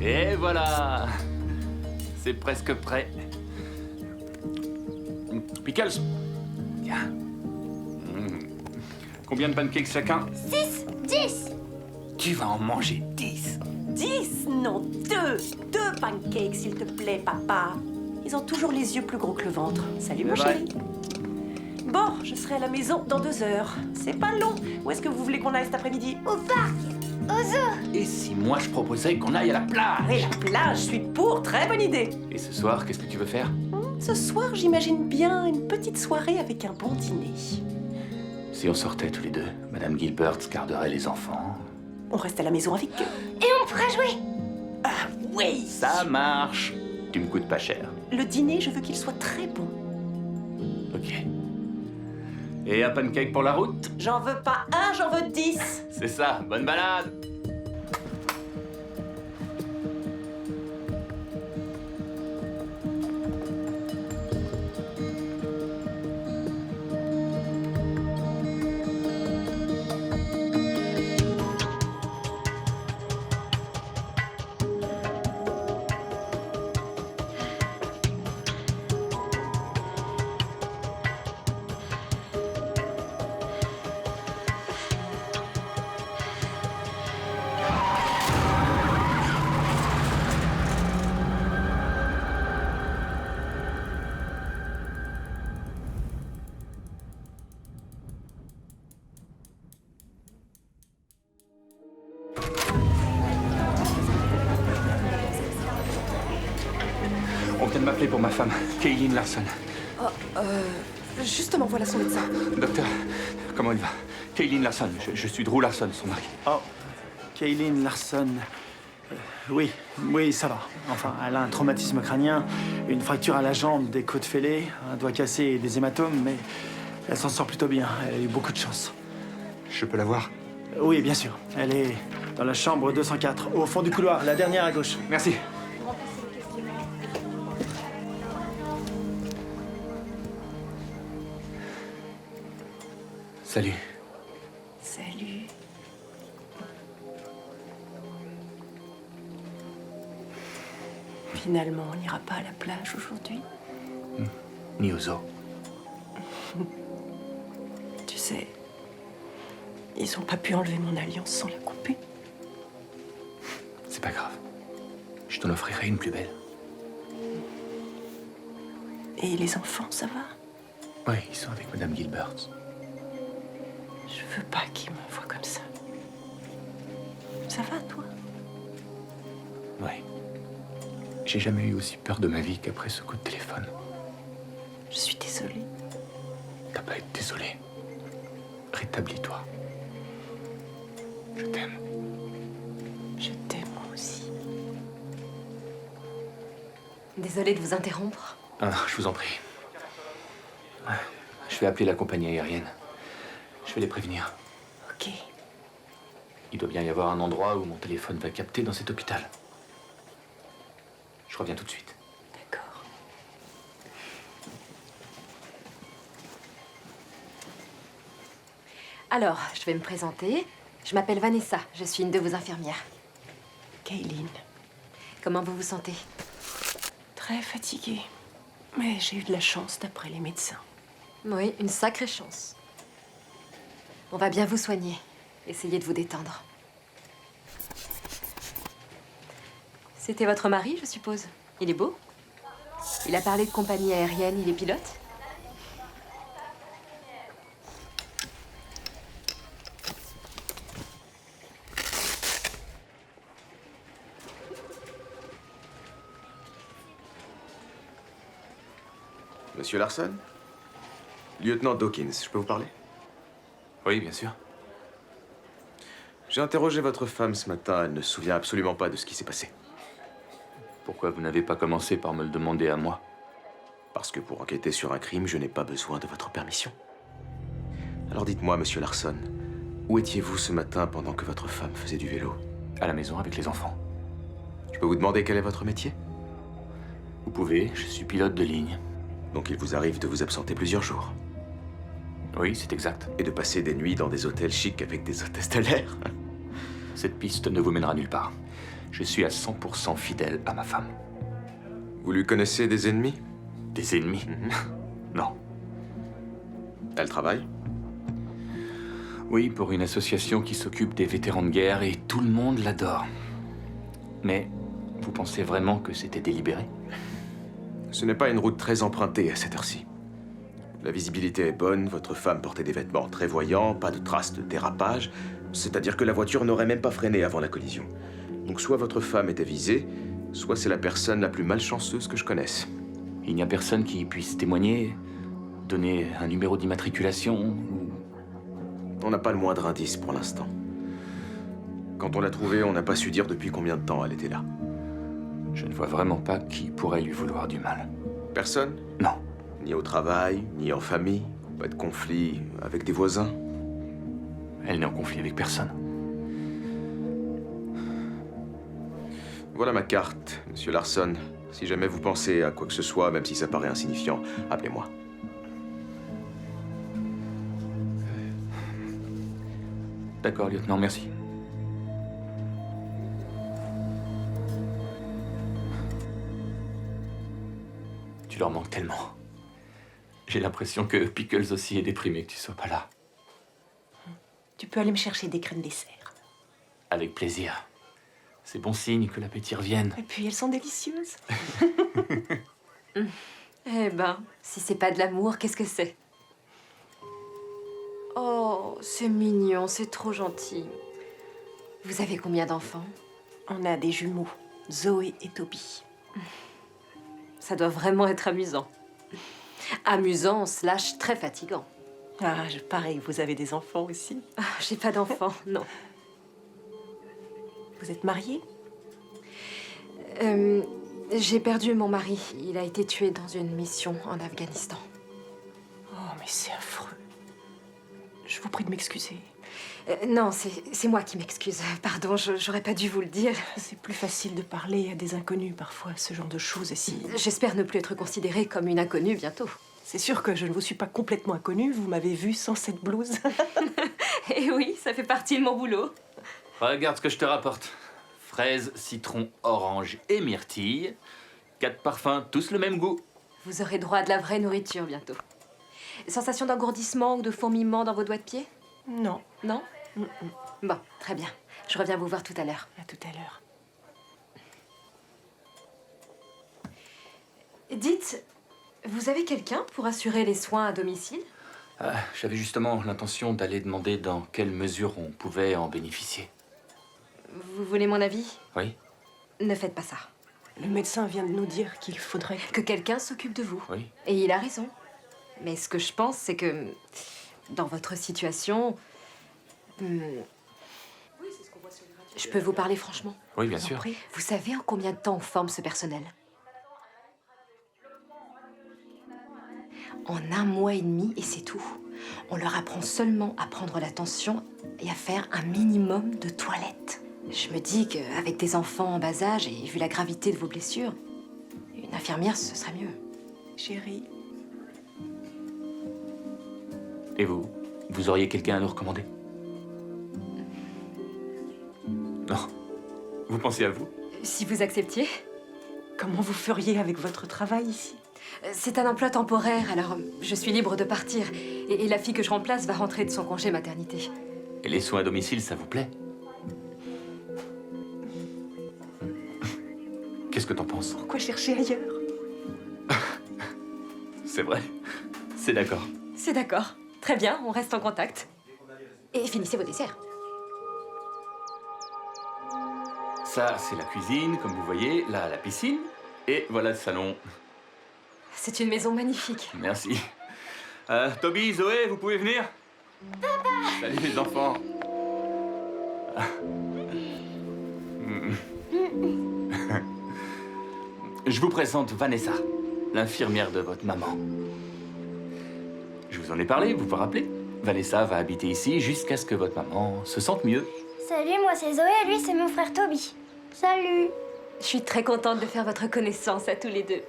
Et voilà. C'est presque prêt. Pickles. Tiens. Combien de pancakes chacun? 6, 10. Tu vas en manger 10. 10? Non, 2. 2 pancakes, s'il te plaît, papa. Ils ont toujours les yeux plus gros que le ventre. Salut, mon vrai. chéri. Bon, je serai à la maison dans 2 heures. C'est pas long. Où est-ce que vous voulez qu'on aille cet après-midi? Au parc. Au zoo. Et si moi je proposais qu'on aille à la plage? Et la plage, je suis pour. Très bonne idée. Et ce soir, qu'est-ce que tu veux faire? Ce soir, j'imagine bien une petite soirée avec un bon dîner. Si on sortait tous les deux, Madame Gilbert garderait les enfants. On reste à la maison avec eux. Et on pourra jouer. Ah oui. Ça marche. Tu me coûtes pas cher. Le dîner, je veux qu'il soit très bon. Ok. Et un pancake pour la route? J'en veux pas un, j'en veux 10. C'est ça, bonne balade. On vient de m'appeler pour ma femme, Kaylin Larson. Justement, voilà son médecin. Docteur, comment il va? Kaylin Larson, je suis Drew Larson, son mari. Oh, Kaylin Larson. Oui, ça va. Enfin, elle a un traumatisme crânien, une fracture à la jambe, des côtes fêlées, un doigt cassé et des hématomes, mais elle s'en sort plutôt bien. Elle a eu beaucoup de chance. Je peux la voir? Oui, bien sûr. Elle est dans la chambre 204, au fond du couloir, la dernière à gauche. Merci. Salut. Salut. Finalement, on n'ira pas à la plage aujourd'hui. Ni au zoo. Tu sais, ils ont pas pu enlever mon alliance sans la couper. C'est pas grave. Je t'en offrirai une plus belle. Et les enfants, ça va? Oui, ils sont avec Madame Gilbert. Je veux pas qu'ils me voient comme ça. Ça va, toi? Oui. J'ai jamais eu aussi peur de ma vie qu'après ce coup de téléphone. Je suis désolée. T'as pas à être désolé. Rétablis-toi. Je t'aime. Je t'aime moi aussi. Désolée de vous interrompre. Ah, je vous en prie. Ouais, je vais appeler la compagnie aérienne. Je vais les prévenir. Ok. Il doit bien y avoir un endroit où mon téléphone va capter dans cet hôpital. Je reviens tout de suite. D'accord. Alors, je vais me présenter. Je m'appelle Vanessa. Je suis une de vos infirmières. Kaylin, Comment vous vous sentez? très fatiguée. Mais j'ai eu de la chance d'après les médecins. Oui, une sacrée chance. On va bien vous soigner. Essayez de vous détendre. C'était votre mari, je suppose. Il est beau. Il a parlé de compagnie aérienne, il est pilote. Monsieur Larson? Lieutenant Dawkins, je peux vous parler? Oui, bien sûr. J'ai interrogé votre femme ce matin, elle ne se souvient absolument pas de ce qui s'est passé. Pourquoi vous n'avez pas commencé par me le demander à moi? Parce que pour enquêter sur un crime, je n'ai pas besoin de votre permission. Alors dites-moi, monsieur Larson, où étiez-vous ce matin pendant que votre femme faisait du vélo? À la maison avec les enfants. Je peux vous demander quel est votre métier? Vous pouvez, je suis pilote de ligne. Donc il vous arrive de vous absenter plusieurs jours. Oui, c'est exact. Et de passer des nuits dans des hôtels chics avec des hôtesses de l'air. Cette piste ne vous mènera nulle part. Je suis à 100% fidèle à ma femme. Vous lui connaissez des ennemis? Des ennemis? Non. Elle travaille? Oui, pour une association qui s'occupe des vétérans de guerre et tout le monde l'adore. Mais vous pensez vraiment que c'était délibéré? Ce n'est pas une route très empruntée à cette heure-ci. La visibilité est bonne, votre femme portait des vêtements très voyants, pas de traces de dérapage, c'est-à-dire que la voiture n'aurait même pas freiné avant la collision. Donc soit votre femme était visée, soit c'est la personne la plus malchanceuse que je connaisse. Il n'y a personne qui puisse témoigner, donner un numéro d'immatriculation ou... On n'a pas le moindre indice pour l'instant. Quand on l'a trouvée, on n'a pas su dire depuis combien de temps elle était là. Je ne vois vraiment pas qui pourrait lui vouloir du mal. Personne? Non. Ni au travail, ni en famille, pas de conflit avec des voisins. Elle n'est en conflit avec personne. Voilà ma carte, monsieur Larson. Si jamais vous pensez à quoi que ce soit, même si ça paraît insignifiant, appelez-moi. D'accord, lieutenant, merci. Tu leur manques tellement. J'ai l'impression que Pickles aussi est déprimé que tu sois pas là. Tu peux aller me chercher des crèmes dessert. Avec plaisir. C'est bon signe que l'appétit revienne. Et puis elles sont délicieuses. Eh ben, si c'est pas de l'amour, qu'est-ce que c'est? Oh, c'est mignon, c'est trop gentil. Vous avez combien d'enfants? On a des jumeaux, Zoé et Toby. Ça doit vraiment être amusant. Amusant / très fatigant. Ah, je parie que vous avez des enfants aussi. Ah, j'ai pas d'enfants, non. Vous êtes mariés? J'ai perdu mon mari. Il a été tué dans une mission en Afghanistan. Oh, mais c'est affreux. Je vous prie de m'excuser. Non, c'est moi qui m'excuse. Pardon, j'aurais pas dû vous le dire. C'est plus facile de parler à des inconnus parfois, ce genre de choses ici. J'espère ne plus être considérée comme une inconnue bientôt. C'est sûr que je ne vous suis pas complètement inconnue. Vous m'avez vue sans cette blouse. Eh oui, ça fait partie de mon boulot. Regarde ce que je te rapporte. Fraises, citron, orange et myrtille. 4 parfums, tous le même goût. Vous aurez droit à de la vraie nourriture bientôt. Sensation d'engourdissement ou de fourmillement dans vos doigts de pied? Non. Non? Bon, très bien. Je reviens vous voir tout à l'heure. À tout à l'heure. Dites, vous avez quelqu'un pour assurer les soins à domicile? J'avais justement l'intention d'aller demander dans quelle mesure on pouvait en bénéficier. Vous voulez mon avis? Oui? Ne faites pas ça. Le médecin vient de nous dire qu'il faudrait... Que quelqu'un s'occupe de vous. Oui? Et il a raison. Mais ce que je pense, c'est que dans votre situation... je peux vous parler franchement? Oui, bien Je vous en sûr. prie. Vous savez en combien de temps on forme ce personnel? En 1 mois et demi, et c'est tout. On leur apprend seulement à prendre la tension et à faire un minimum de toilettes. Je me dis qu'avec des enfants en bas âge, et vu la gravité de vos blessures, une infirmière, ce serait mieux. Chérie, Et vous? Vous auriez quelqu'un à nous recommander? Non. Vous pensez à vous? Si vous acceptiez? comment vous feriez avec votre travail ici? C'est un emploi temporaire, alors je suis libre de partir. Et la fille que je remplace va rentrer de son congé maternité. Et les soins à domicile, ça vous plaît? Qu'est-ce que t'en penses? Pourquoi chercher ailleurs? C'est vrai. C'est d'accord. C'est d'accord. Très bien, on reste en contact. Et finissez vos desserts. Ça, c'est la cuisine, comme vous voyez. Là, la piscine. Et voilà le salon. C'est une maison magnifique. Merci. Toby, Zoé, vous pouvez venir? Papa! Salut les enfants. Je vous présente Vanessa, l'infirmière de votre maman. Je vous en ai parlé, vous vous rappelez? Vanessa va habiter ici jusqu'à ce que votre maman se sente mieux. Salut, moi c'est Zoé et lui c'est mon frère Toby. Salut. Je suis très contente de faire votre connaissance à tous les deux.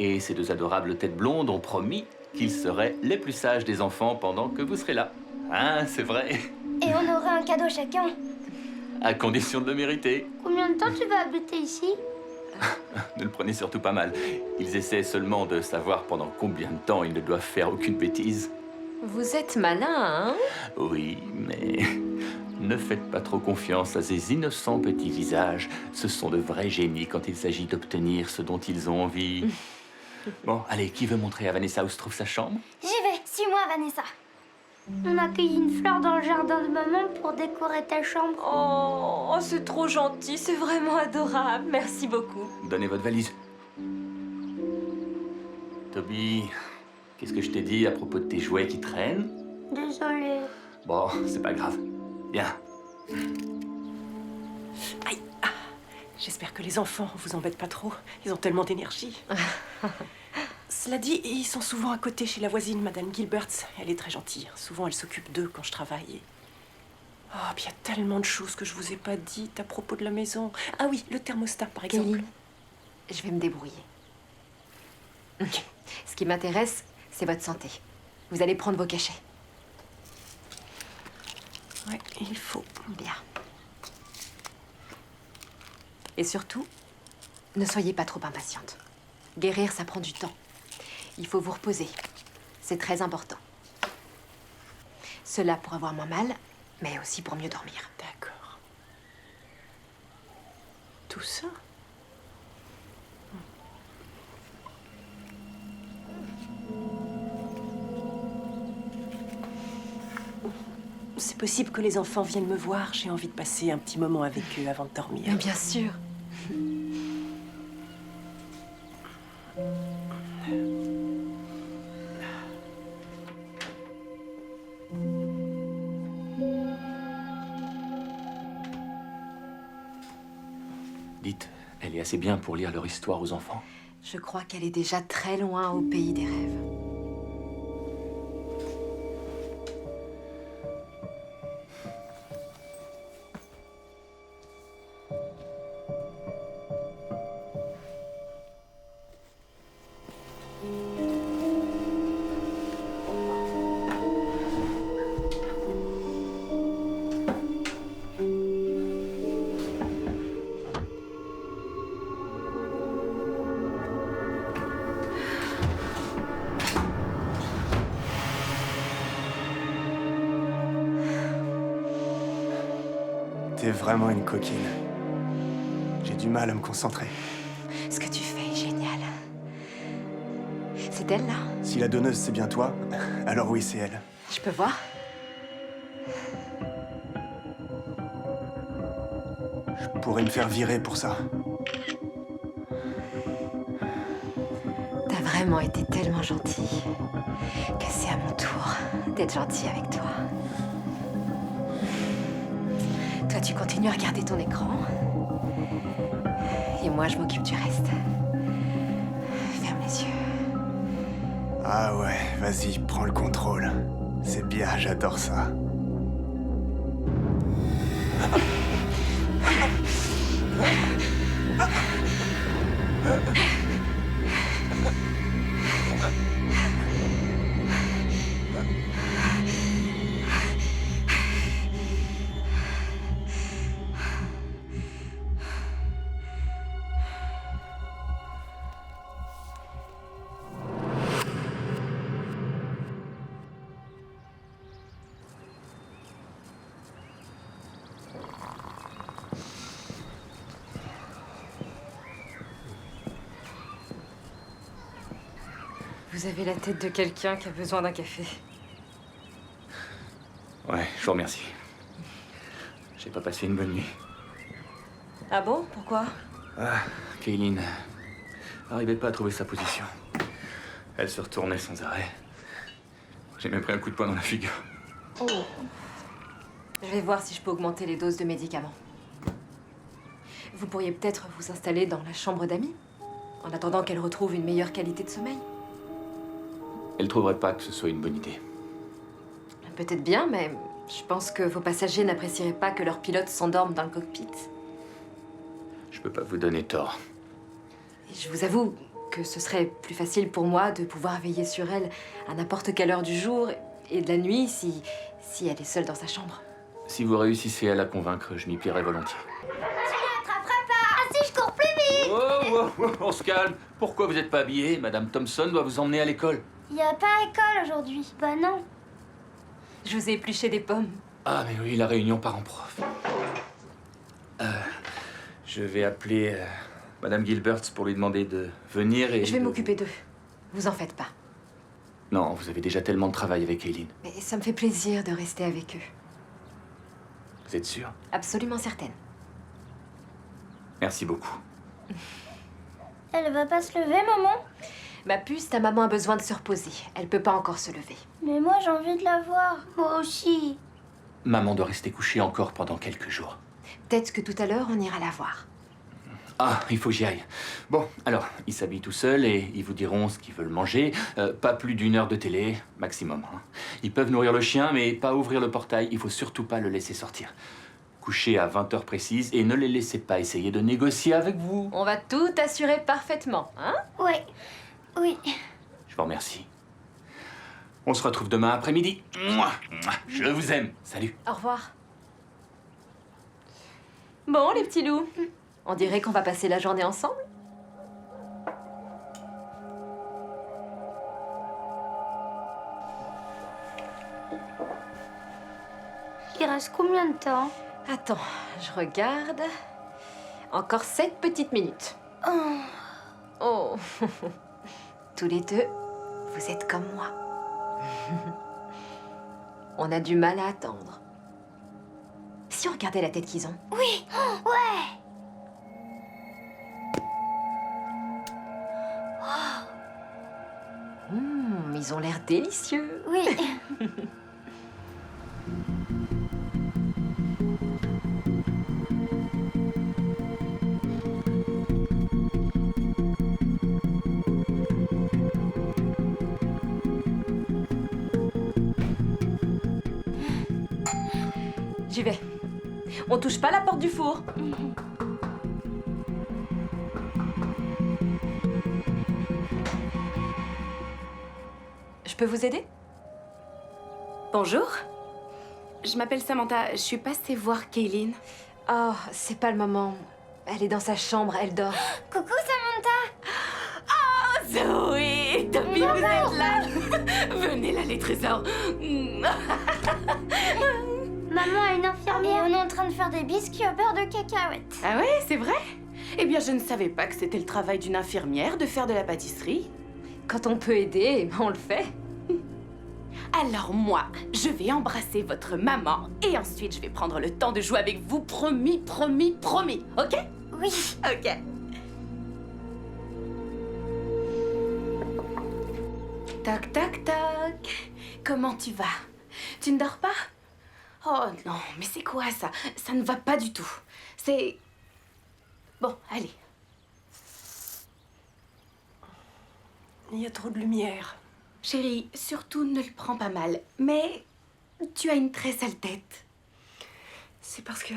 Et ces 2 adorables têtes blondes ont promis qu'ils seraient les plus sages des enfants pendant que vous serez là. Hein, c'est vrai. Et on aura un cadeau chacun. À condition de le mériter. Combien combien de temps tu vas habiter ici? Ne le prenez surtout pas mal. Ils essaient seulement de savoir pendant combien de temps ils ne doivent faire aucune bêtise. Vous êtes malin, hein? Oui, mais ne faites pas trop confiance à ces innocents petits visages. Ce sont de vrais génies quand il s'agit d'obtenir ce dont ils ont envie. Bon, allez, qui veut montrer à Vanessa où se trouve sa chambre? J'y vais, suis-moi Vanessa. On a cueilli une fleur dans le jardin de maman pour décorer ta chambre. Oh, c'est trop gentil, c'est vraiment adorable. Merci beaucoup. Donnez votre valise. Toby, qu'est-ce que je t'ai dit à propos de tes jouets qui traînent? Désolée. Bon, c'est pas grave. Bien. Aïe. Ah, j'espère que les enfants vous embêtent pas trop. Ils ont tellement d'énergie. Cela dit, ils sont souvent à côté chez la voisine, Madame Gilberts. Elle est très gentille. Souvent, elle s'occupe d'eux quand je travaille. Oh, puis il y a tellement de choses que je vous ai pas dites à propos de la maison. Ah oui, le thermostat, par exemple. Kayleen, je vais me débrouiller. Ce qui m'intéresse, c'est votre santé. Vous allez prendre vos cachets. Ouais, il faut. Bien. Et surtout, ne soyez pas trop impatiente. Guérir, ça prend du temps. Il faut vous reposer. C'est très important. Cela pour avoir moins mal, mais aussi pour mieux dormir. D'accord. Tout ça? C'est possible que les enfants viennent me voir. J'ai envie de passer un petit moment avec eux avant de dormir. Mais bien sûr. Dites, elle est assez bien pour lire leur histoire aux enfants. Je crois qu'elle est déjà très loin au pays des rêves. T'es vraiment une coquine. J'ai du mal à me concentrer. Ce que tu fais est génial. C'est elle, là? Si la donneuse, c'est bien toi, alors oui, c'est elle. Je peux voir? Je pourrais me faire virer pour ça. T'as vraiment été tellement gentil que c'est à mon tour d'être gentil avec toi. Toi, tu continues à regarder ton écran. Et moi, je m'occupe du reste. Ferme les yeux. Ah ouais, vas-y, prends le contrôle. C'est bien, j'adore ça. Vous avez la tête de quelqu'un qui a besoin d'un café. Ouais, je vous remercie. J'ai pas passé une bonne nuit. Ah bon? Pourquoi? Ah, Kayleen n'arrivait pas à trouver sa position. Elle se retournait sans arrêt. J'ai même pris un coup de poing dans la figure. Oh. Je vais voir si je peux augmenter les doses de médicaments. Vous pourriez peut-être vous installer dans la chambre d'amis, en attendant qu'elle retrouve une meilleure qualité de sommeil. Elle trouverait pas que ce soit une bonne idée. Peut-être bien, mais je pense que vos passagers n'apprécieraient pas que leur pilote s'endorme dans le cockpit. Je peux pas vous donner tort. Et je vous avoue que ce serait plus facile pour moi de pouvoir veiller sur elle à n'importe quelle heure du jour et de la nuit si elle est seule dans sa chambre. Si vous réussissez à la convaincre, je m'y plierai volontiers. Juliette, rattrape On se calme. Pourquoi vous n'êtes pas habillée? Madame Thompson doit vous emmener à l'école. Il n'y a pas école aujourd'hui. Bah non. Je vous ai épluché des pommes. Ah, mais oui, la réunion parents-prof. Je vais appeler Madame Gilberts pour lui demander de venir et... Je vais m'occuper d'eux. Vous en faites pas. Non, vous avez déjà tellement de travail avec Aileen. Mais ça me fait plaisir de rester avec eux. Vous êtes sûre? Absolument certaine. Merci beaucoup. Elle va pas se lever, maman? Ma puce, ta maman a besoin de se reposer. Elle peut pas encore se lever. Mais moi, j'ai envie de la voir. Moi aussi. Maman doit rester couchée encore pendant quelques jours. Peut-être que tout à l'heure, on ira la voir. Ah, il faut que j'y aille. Bon, alors, ils s'habillent tout seuls et ils vous diront ce qu'ils veulent manger. Pas plus d'1 heure de télé, maximum. Hein. Ils peuvent nourrir le chien, mais pas ouvrir le portail. Il faut surtout pas le laisser sortir. Couchez à 20 heures précises et ne les laissez pas essayer de négocier avec vous. On va tout assurer parfaitement, hein? Ouais. Oui. Je vous remercie. On se retrouve demain après-midi. Mouah, mouah, je vous aime. Salut. Au revoir. Bon, les petits loups. On dirait qu'on va passer la journée ensemble. Il reste combien de temps? Attends, je regarde. Encore 7 petites minutes. Oh. Tous les deux, vous êtes comme moi. On a du mal à attendre. Si on regardait la tête qu'ils ont. Oui. Ouais. Ils ont l'air délicieux. Oui. J'y vais. On touche pas la porte du four. Je peux vous aider? Bonjour. Je m'appelle Samantha. Je suis passée voir Kayleen. Oh, c'est pas le moment. Elle est dans sa chambre, elle dort. Coucou, Samantha. Zoé, Toby, vous êtes là. Venez là, les trésors. Maman est une infirmière. Et on est en train de faire des biscuits au beurre de cacahuètes. Ah ouais, c'est vrai? Eh bien, je ne savais pas que c'était le travail d'une infirmière de faire de la pâtisserie. Quand on peut aider, on le fait. Alors moi, je vais embrasser votre maman et ensuite je vais prendre le temps de jouer avec vous. Promis, promis, promis. Ok? Oui. Ok. Toc, toc, toc. Comment tu vas? Tu ne dors pas? Oh non, mais c'est quoi ça? Ça ne va pas du tout. C'est... Bon, allez. Il y a trop de lumière. Chérie, surtout ne le prends pas mal. Mais tu as une très sale tête. C'est parce que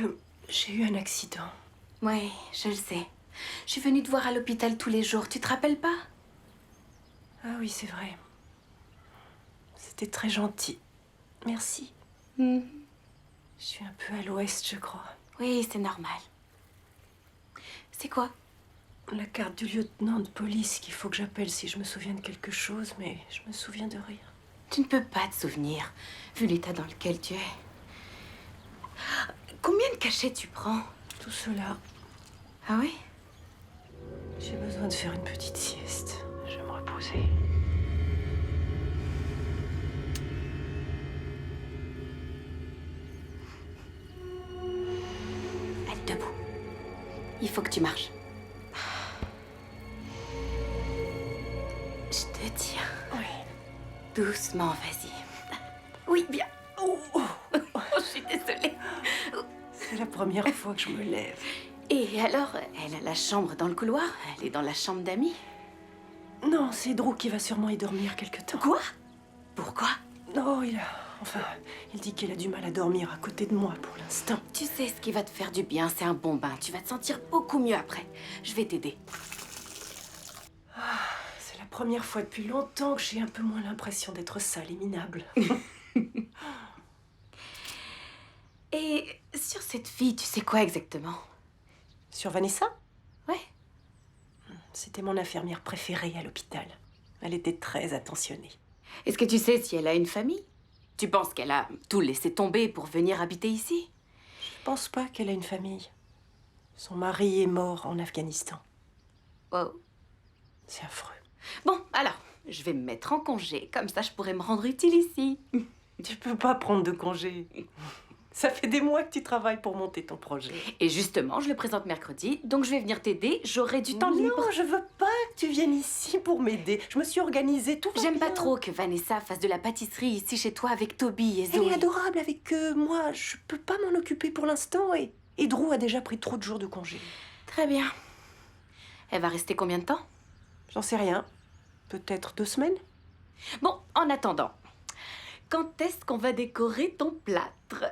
j'ai eu un accident. Oui, je le sais. Je suis venue te voir à l'hôpital tous les jours. Tu te rappelles pas? Ah oui, c'est vrai. C'était très gentil. Merci. Hmm. Je suis un peu à l'ouest, je crois. Oui, c'est normal. C'est quoi? La carte du lieutenant de police qu'il faut que j'appelle si je me souviens de quelque chose, mais je me souviens de rien. Tu ne peux pas te souvenir, vu l'état dans lequel tu es. Combien de cachets tu prends? Tout cela, Ah oui? j'ai besoin de faire une petite sieste. Je vais me reposer. Allez, debout. Il faut que tu marches. Je te tiens. Oui. Doucement, vas-y. Oui, bien. Oh, je suis désolée. C'est la première fois que je me lève. Et alors, elle a la chambre dans le couloir? Elle est dans la chambre d'amis? Non, c'est Drew qui va sûrement y dormir quelque temps. Quoi? Pourquoi? Non, il dit qu'elle a du mal à dormir à côté de moi pour l'instant. Tu sais ce qui va te faire du bien, c'est un bon bain. Tu vas te sentir beaucoup mieux après. Je vais t'aider. C'est la première fois depuis longtemps que j'ai un peu moins l'impression d'être sale et minable. Et sur cette fille, tu sais quoi exactement? Sur Vanessa? Ouais. C'était mon infirmière préférée à l'hôpital. Elle était très attentionnée. Est-ce que tu sais si elle a une famille? Tu penses qu'elle a tout laissé tomber pour venir habiter ici? Je pense pas qu'elle a une famille. Son mari est mort en Afghanistan. Wow. C'est affreux. Bon, alors, je vais me mettre en congé. Comme ça, je pourrais me rendre utile ici. Tu peux pas prendre de congé. Ça fait des mois que tu travailles pour monter ton projet. Et justement, je le présente mercredi, donc je vais venir t'aider. J'aurai du temps libre. Non, je veux pas que tu viennes ici pour m'aider. Je me suis organisée, tout va J'aime pas bien. trop que Vanessa fasse de la pâtisserie ici chez toi avec Toby et Elle Zoé. est adorable avec eux. Moi, je peux pas m'en occuper pour l'instant et Drew a déjà pris trop de jours de congé. Très bien. Elle va rester combien de temps? J'en sais rien. Peut-être 2 semaines? Bon, en attendant, quand est-ce qu'on va décorer ton plâtre?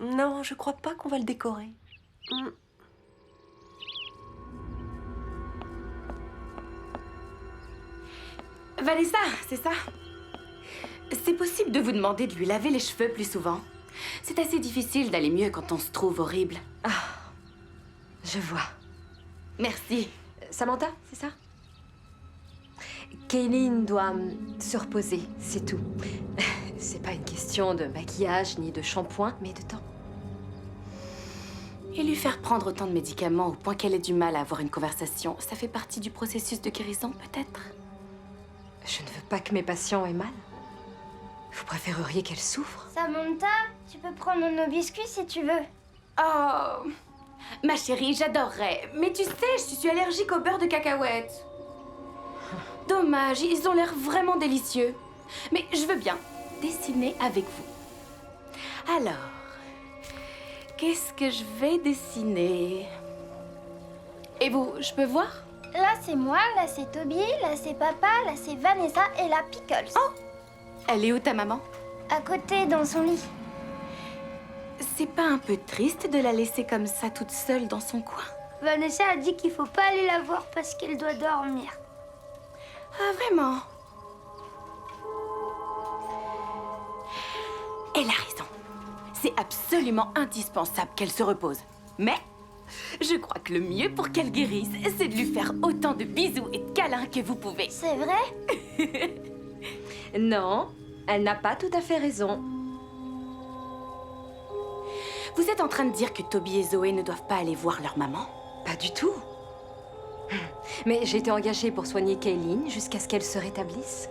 Non, je crois pas qu'on va le décorer. Vanessa, c'est ça? C'est possible de vous demander de lui laver les cheveux plus souvent? C'est assez difficile d'aller mieux quand on se trouve horrible. Je vois. Merci. Samantha, c'est ça? Kayleen doit se reposer, c'est tout. C'est pas une question de maquillage ni de shampoing, mais de temps. Et lui faire prendre autant de médicaments au point qu'elle ait du mal à avoir une conversation, ça fait partie du processus de guérison, peut-être? Je ne veux pas que mes patients aient mal. Vous préféreriez qu'elle souffre? Samantha, tu peux prendre nos biscuits si tu veux. Oh, ma chérie, j'adorerais. Mais tu sais, je suis allergique au beurre de cacahuète. Dommage, ils ont l'air vraiment délicieux. Mais je veux bien dessiner avec vous. Alors, qu'est-ce que je vais dessiner? Et vous, je peux voir? Là, c'est moi, là, c'est Toby, là, c'est papa, là, c'est Vanessa et là, Pickles. Oh! Elle est où ta maman? À côté, dans son lit. C'est pas un peu triste de la laisser comme ça toute seule dans son coin? Vanessa a dit qu'il faut pas aller la voir parce qu'elle doit dormir. Ah, vraiment? Elle a raison. C'est absolument indispensable qu'elle se repose. Mais je crois que le mieux pour qu'elle guérisse, c'est de lui faire autant de bisous et de câlins que vous pouvez. C'est vrai? Non, elle n'a pas tout à fait raison. Vous êtes en train de dire que Toby et Zoé ne doivent pas aller voir leur maman? Pas du tout. Mais j'ai été engagée pour soigner Kayleen jusqu'à ce qu'elle se rétablisse.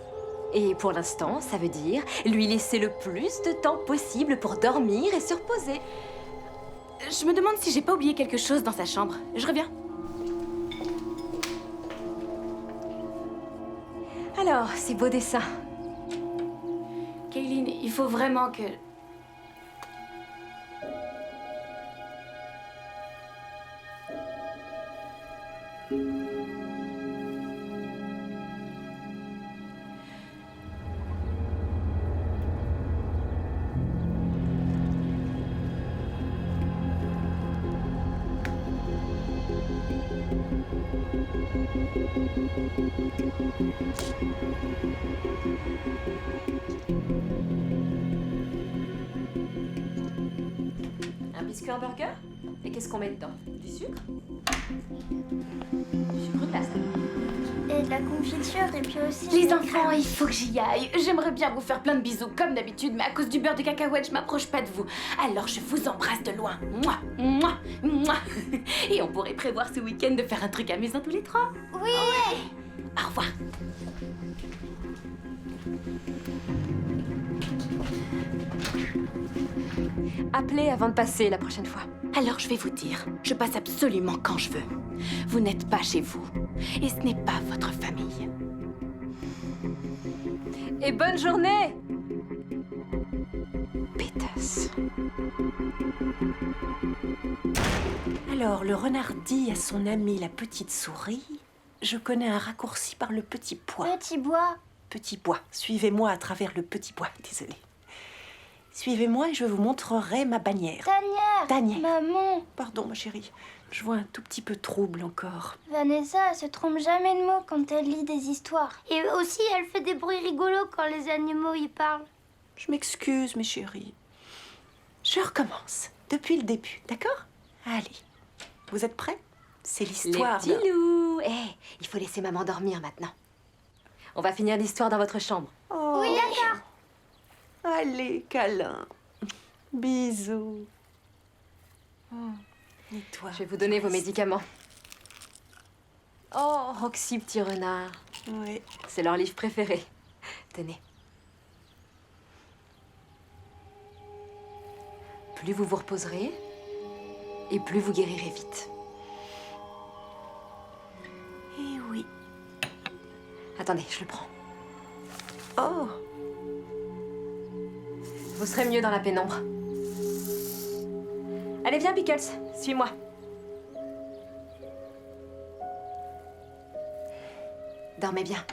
Et pour l'instant, ça veut dire lui laisser le plus de temps possible pour dormir et se reposer. Je me demande si j'ai pas oublié quelque chose dans sa chambre. Je reviens. Alors, ces beaux dessins. Kayleen, il faut vraiment que... Un biscuit hamburger? Et qu'est-ce qu'on met dedans? Du sucre? Du sucre glace. Et de la confiture et puis aussi... Les des enfants, crèmes. il faut que j'y aille. J'aimerais bien vous faire plein de bisous, comme d'habitude, mais à cause du beurre de cacahuète, je m'approche pas de vous. Alors je vous embrasse de loin. Mouah, mouah, mouah. Et on pourrait prévoir ce week-end de faire un truc amusant tous les trois. Oui. Au revoir. Appelez avant de passer la prochaine fois. Alors je vais vous dire, je passe absolument quand je veux. Vous n'êtes pas chez vous. Et ce n'est pas votre famille. Et bonne journée! Pétasse. Alors, le renard dit à son ami la petite souris, je connais un raccourci par le petit pois. Petit bois. Petit pois, suivez-moi à travers le petit pois, désolé. Suivez-moi et je vous montrerai ma bannière. Tanière. Tanière. Maman. Pardon, ma chérie, je vois un tout petit peu trouble encore. Vanessa, elle se trompe jamais de mots quand elle lit des histoires. Et aussi, elle fait des bruits rigolos quand les animaux y parlent. Je m'excuse, mes chéris. Je recommence, depuis le début, d'accord? Allez, vous êtes prêts? C'est Les l'histoire petits loups. Il faut laisser maman dormir maintenant. On va finir l'histoire dans votre chambre. Oh. Oui, d'accord. Allez, câlin. Bisous. Et toi? Je vais vous donner vos médicaments. Oh, Roxy, petit renard. Oui. C'est leur livre préféré. Tenez. Plus vous vous reposerez, et plus vous guérirez vite. Eh oui. Attendez, je le prends. Oh. Vous serez mieux dans la pénombre. Allez, viens, Pickles, suis-moi. Dormez bien.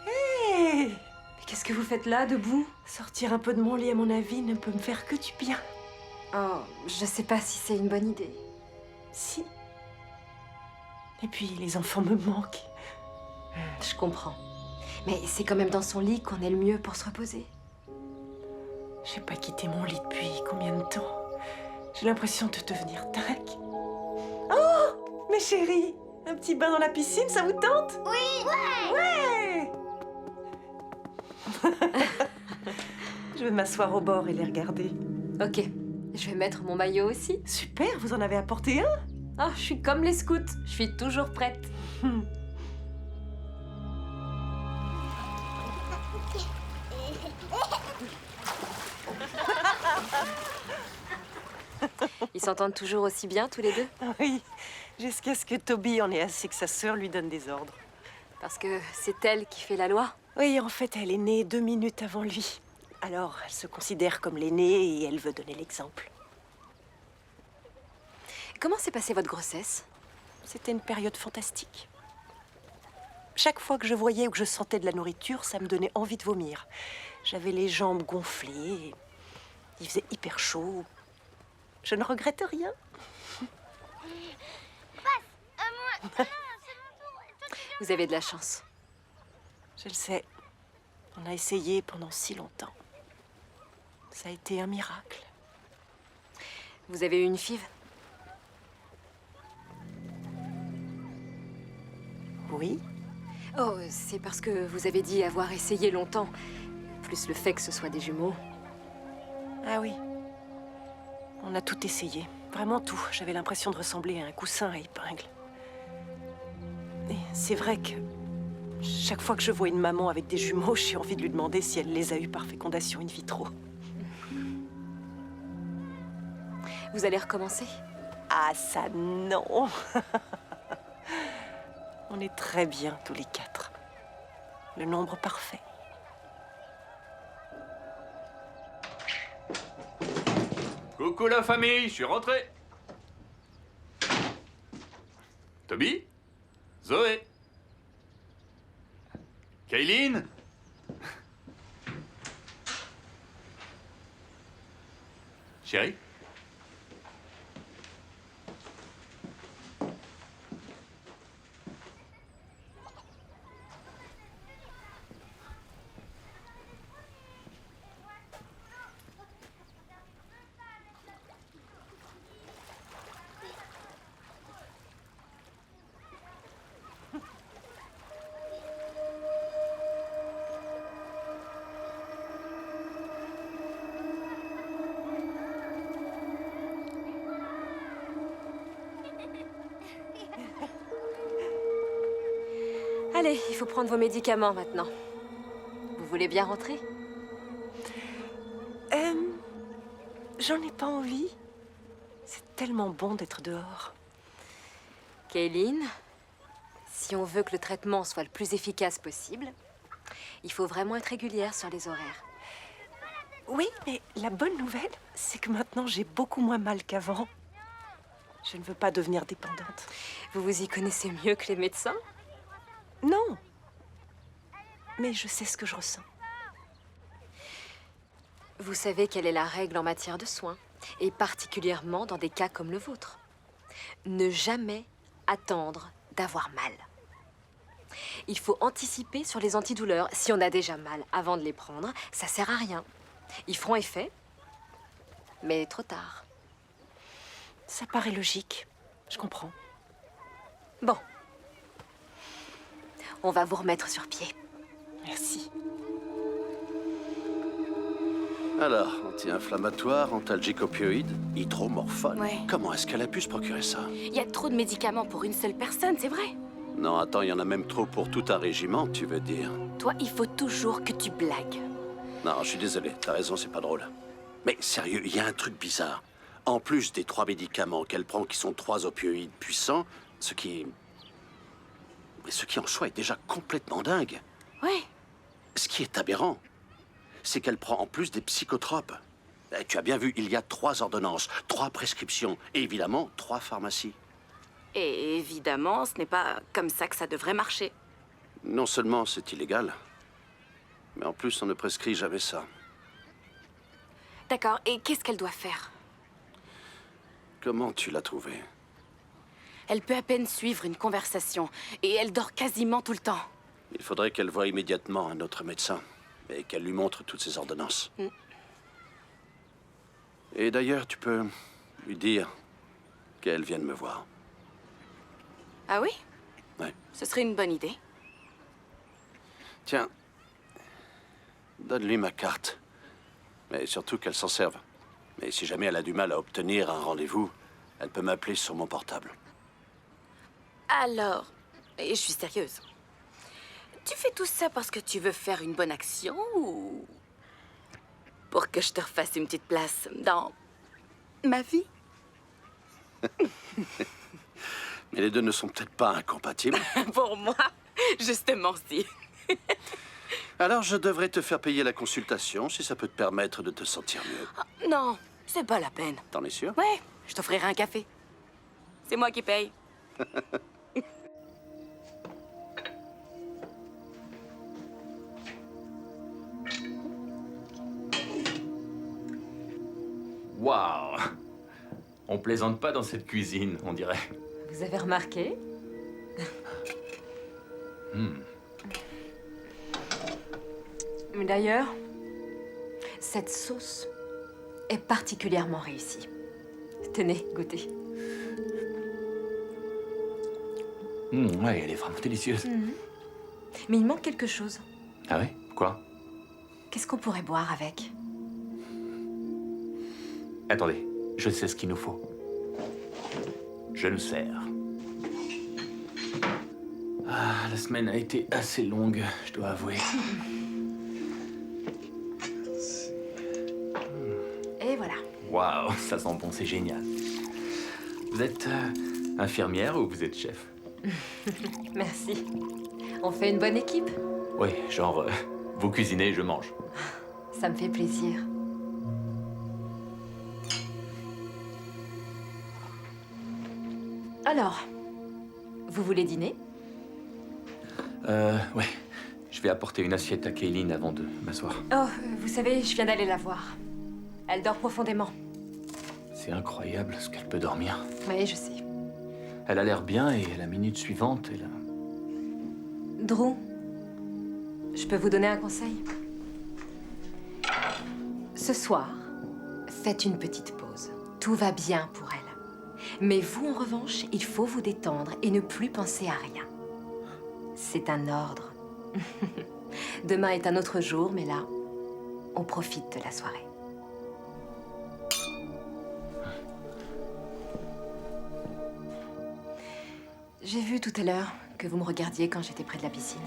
Hey! Mais qu'est-ce que vous faites là, debout? Sortir un peu de mon lit, à mon avis, ne peut me faire que du bien. Oh, je sais pas si c'est une bonne idée. Si. Et puis, les enfants me manquent. Je comprends. Mais c'est quand même dans son lit qu'on est le mieux pour se reposer. J'ai pas quitté mon lit depuis combien de temps? J'ai l'impression de devenir dingue. Oh! Mes chéris! Un petit bain dans la piscine, ça vous tente? Oui. Ouais! Je vais m'asseoir au bord et les regarder. Ok, je vais mettre mon maillot aussi. Super, vous en avez apporté un? Oh, je suis comme les scouts, je suis toujours prête. Ils s'entendent toujours aussi bien, tous les deux? Oui, jusqu'à ce que Toby en ait assez que sa sœur lui donne des ordres. Parce que c'est elle qui fait la loi? Oui, en fait, elle est née 2 minutes avant lui. Alors, elle se considère comme l'aînée et elle veut donner l'exemple. Comment s'est passée votre grossesse? C'était une période fantastique. Chaque fois que je voyais ou que je sentais de la nourriture, ça me donnait envie de vomir. J'avais les jambes gonflées, et il faisait hyper chaud. Je ne regrette rien. Vous avez de la chance. Je le sais. On a essayé pendant si longtemps. Ça a été un miracle. Vous avez eu une FIV? Oui. Oh, c'est parce que vous avez dit avoir essayé longtemps. Plus le fait que ce soit des jumeaux. Ah oui. On a tout essayé. Vraiment tout. J'avais l'impression de ressembler à un coussin à épingles. Et c'est vrai que chaque fois que je vois une maman avec des jumeaux, j'ai envie de lui demander si elle les a eus par fécondation in vitro. Vous allez recommencer? Ah ça, non. On est très bien tous les 4. Le nombre parfait. Coucou la famille, je suis rentré. Toby? Zoé? Kayleen? Chérie? Allez, il faut prendre vos médicaments maintenant. Vous voulez bien rentrer? J'en ai pas envie. C'est tellement bon d'être dehors. Kayleen, si on veut que le traitement soit le plus efficace possible, il faut vraiment être régulière sur les horaires. Oui, mais la bonne nouvelle, c'est que maintenant j'ai beaucoup moins mal qu'avant. Je ne veux pas devenir dépendante. Vous vous y connaissez mieux que les médecins? Non. Mais je sais ce que je ressens. Vous savez quelle est la règle en matière de soins, et particulièrement dans des cas comme le vôtre. Ne jamais attendre d'avoir mal. Il faut anticiper sur les antidouleurs. Si on a déjà mal avant de les prendre, ça sert à rien. Ils feront effet, mais trop tard. Ça paraît logique. Je comprends. Bon. On va vous remettre sur pied. Merci. Alors, anti-inflammatoire, antalgique opioïde, hydromorphone. Ouais. Comment est-ce qu'elle a pu se procurer ça? Il y a trop de médicaments pour une seule personne, c'est vrai. Non, attends, il y en a même trop pour tout un régiment, tu veux dire? Toi, il faut toujours que tu blagues. Non, je suis désolé, t'as raison, c'est pas drôle. Mais sérieux, il y a un truc bizarre. En plus des 3 médicaments qu'elle prend, qui sont 3 opioïdes puissants, ce qui en soi est déjà complètement dingue. Ouais. Ce qui est aberrant, c'est qu'elle prend en plus des psychotropes. Tu as bien vu, il y a 3 ordonnances, 3 prescriptions, et évidemment 3 pharmacies. Et évidemment, ce n'est pas comme ça que ça devrait marcher. Non seulement c'est illégal, mais en plus on ne prescrit jamais ça. D'accord, et qu'est-ce qu'elle doit faire? Comment tu l'as trouvé? Elle peut à peine suivre une conversation, et elle dort quasiment tout le temps. Il faudrait qu'elle voie immédiatement un autre médecin, et qu'elle lui montre toutes ses ordonnances. Et d'ailleurs, tu peux lui dire qu'elle vienne me voir. Ah oui? Ouais. Ce serait une bonne idée. Tiens, donne-lui ma carte. Mais surtout qu'elle s'en serve. Mais si jamais elle a du mal à obtenir un rendez-vous, elle peut m'appeler sur mon portable. Alors, et je suis sérieuse. Tu fais tout ça parce que tu veux faire une bonne action ou pour que je te refasse une petite place dans ma vie? Mais les deux ne sont peut-être pas incompatibles. Pour moi, justement, si. Alors je devrais te faire payer la consultation si ça peut te permettre de te sentir mieux. Non, c'est pas la peine. T'en es sûr? Ouais, je t'offrirai un café. C'est moi qui paye. Waouh! On plaisante pas dans cette cuisine, on dirait. Vous avez remarqué? Mais d'ailleurs, cette sauce est particulièrement réussie. Tenez, goûtez. Ouais, elle est vraiment délicieuse. Mais il manque quelque chose. Ah ouais? Quoi? Qu'est-ce qu'on pourrait boire avec? Attendez, je sais ce qu'il nous faut. Je nous sers. Ah, la semaine a été assez longue, je dois avouer. Et voilà. Waouh, ça sent bon, c'est génial. Vous êtes infirmière ou vous êtes chef? Merci. On fait une bonne équipe? Oui, genre, vous cuisinez et je mange. Ça me fait plaisir. Alors, vous voulez dîner? Ouais. Je vais apporter une assiette à Kayleen avant de m'asseoir. Oh, vous savez, je viens d'aller la voir. Elle dort profondément. C'est incroyable ce qu'elle peut dormir. Oui, je sais. Elle a l'air bien et la minute suivante, elle a... Drew, je peux vous donner un conseil? Ce soir, faites une petite pause. Tout va bien pour elle. Mais vous, en revanche, il faut vous détendre et ne plus penser à rien. C'est un ordre. Demain est un autre jour, mais là, on profite de la soirée. J'ai vu tout à l'heure que vous me regardiez quand j'étais près de la piscine.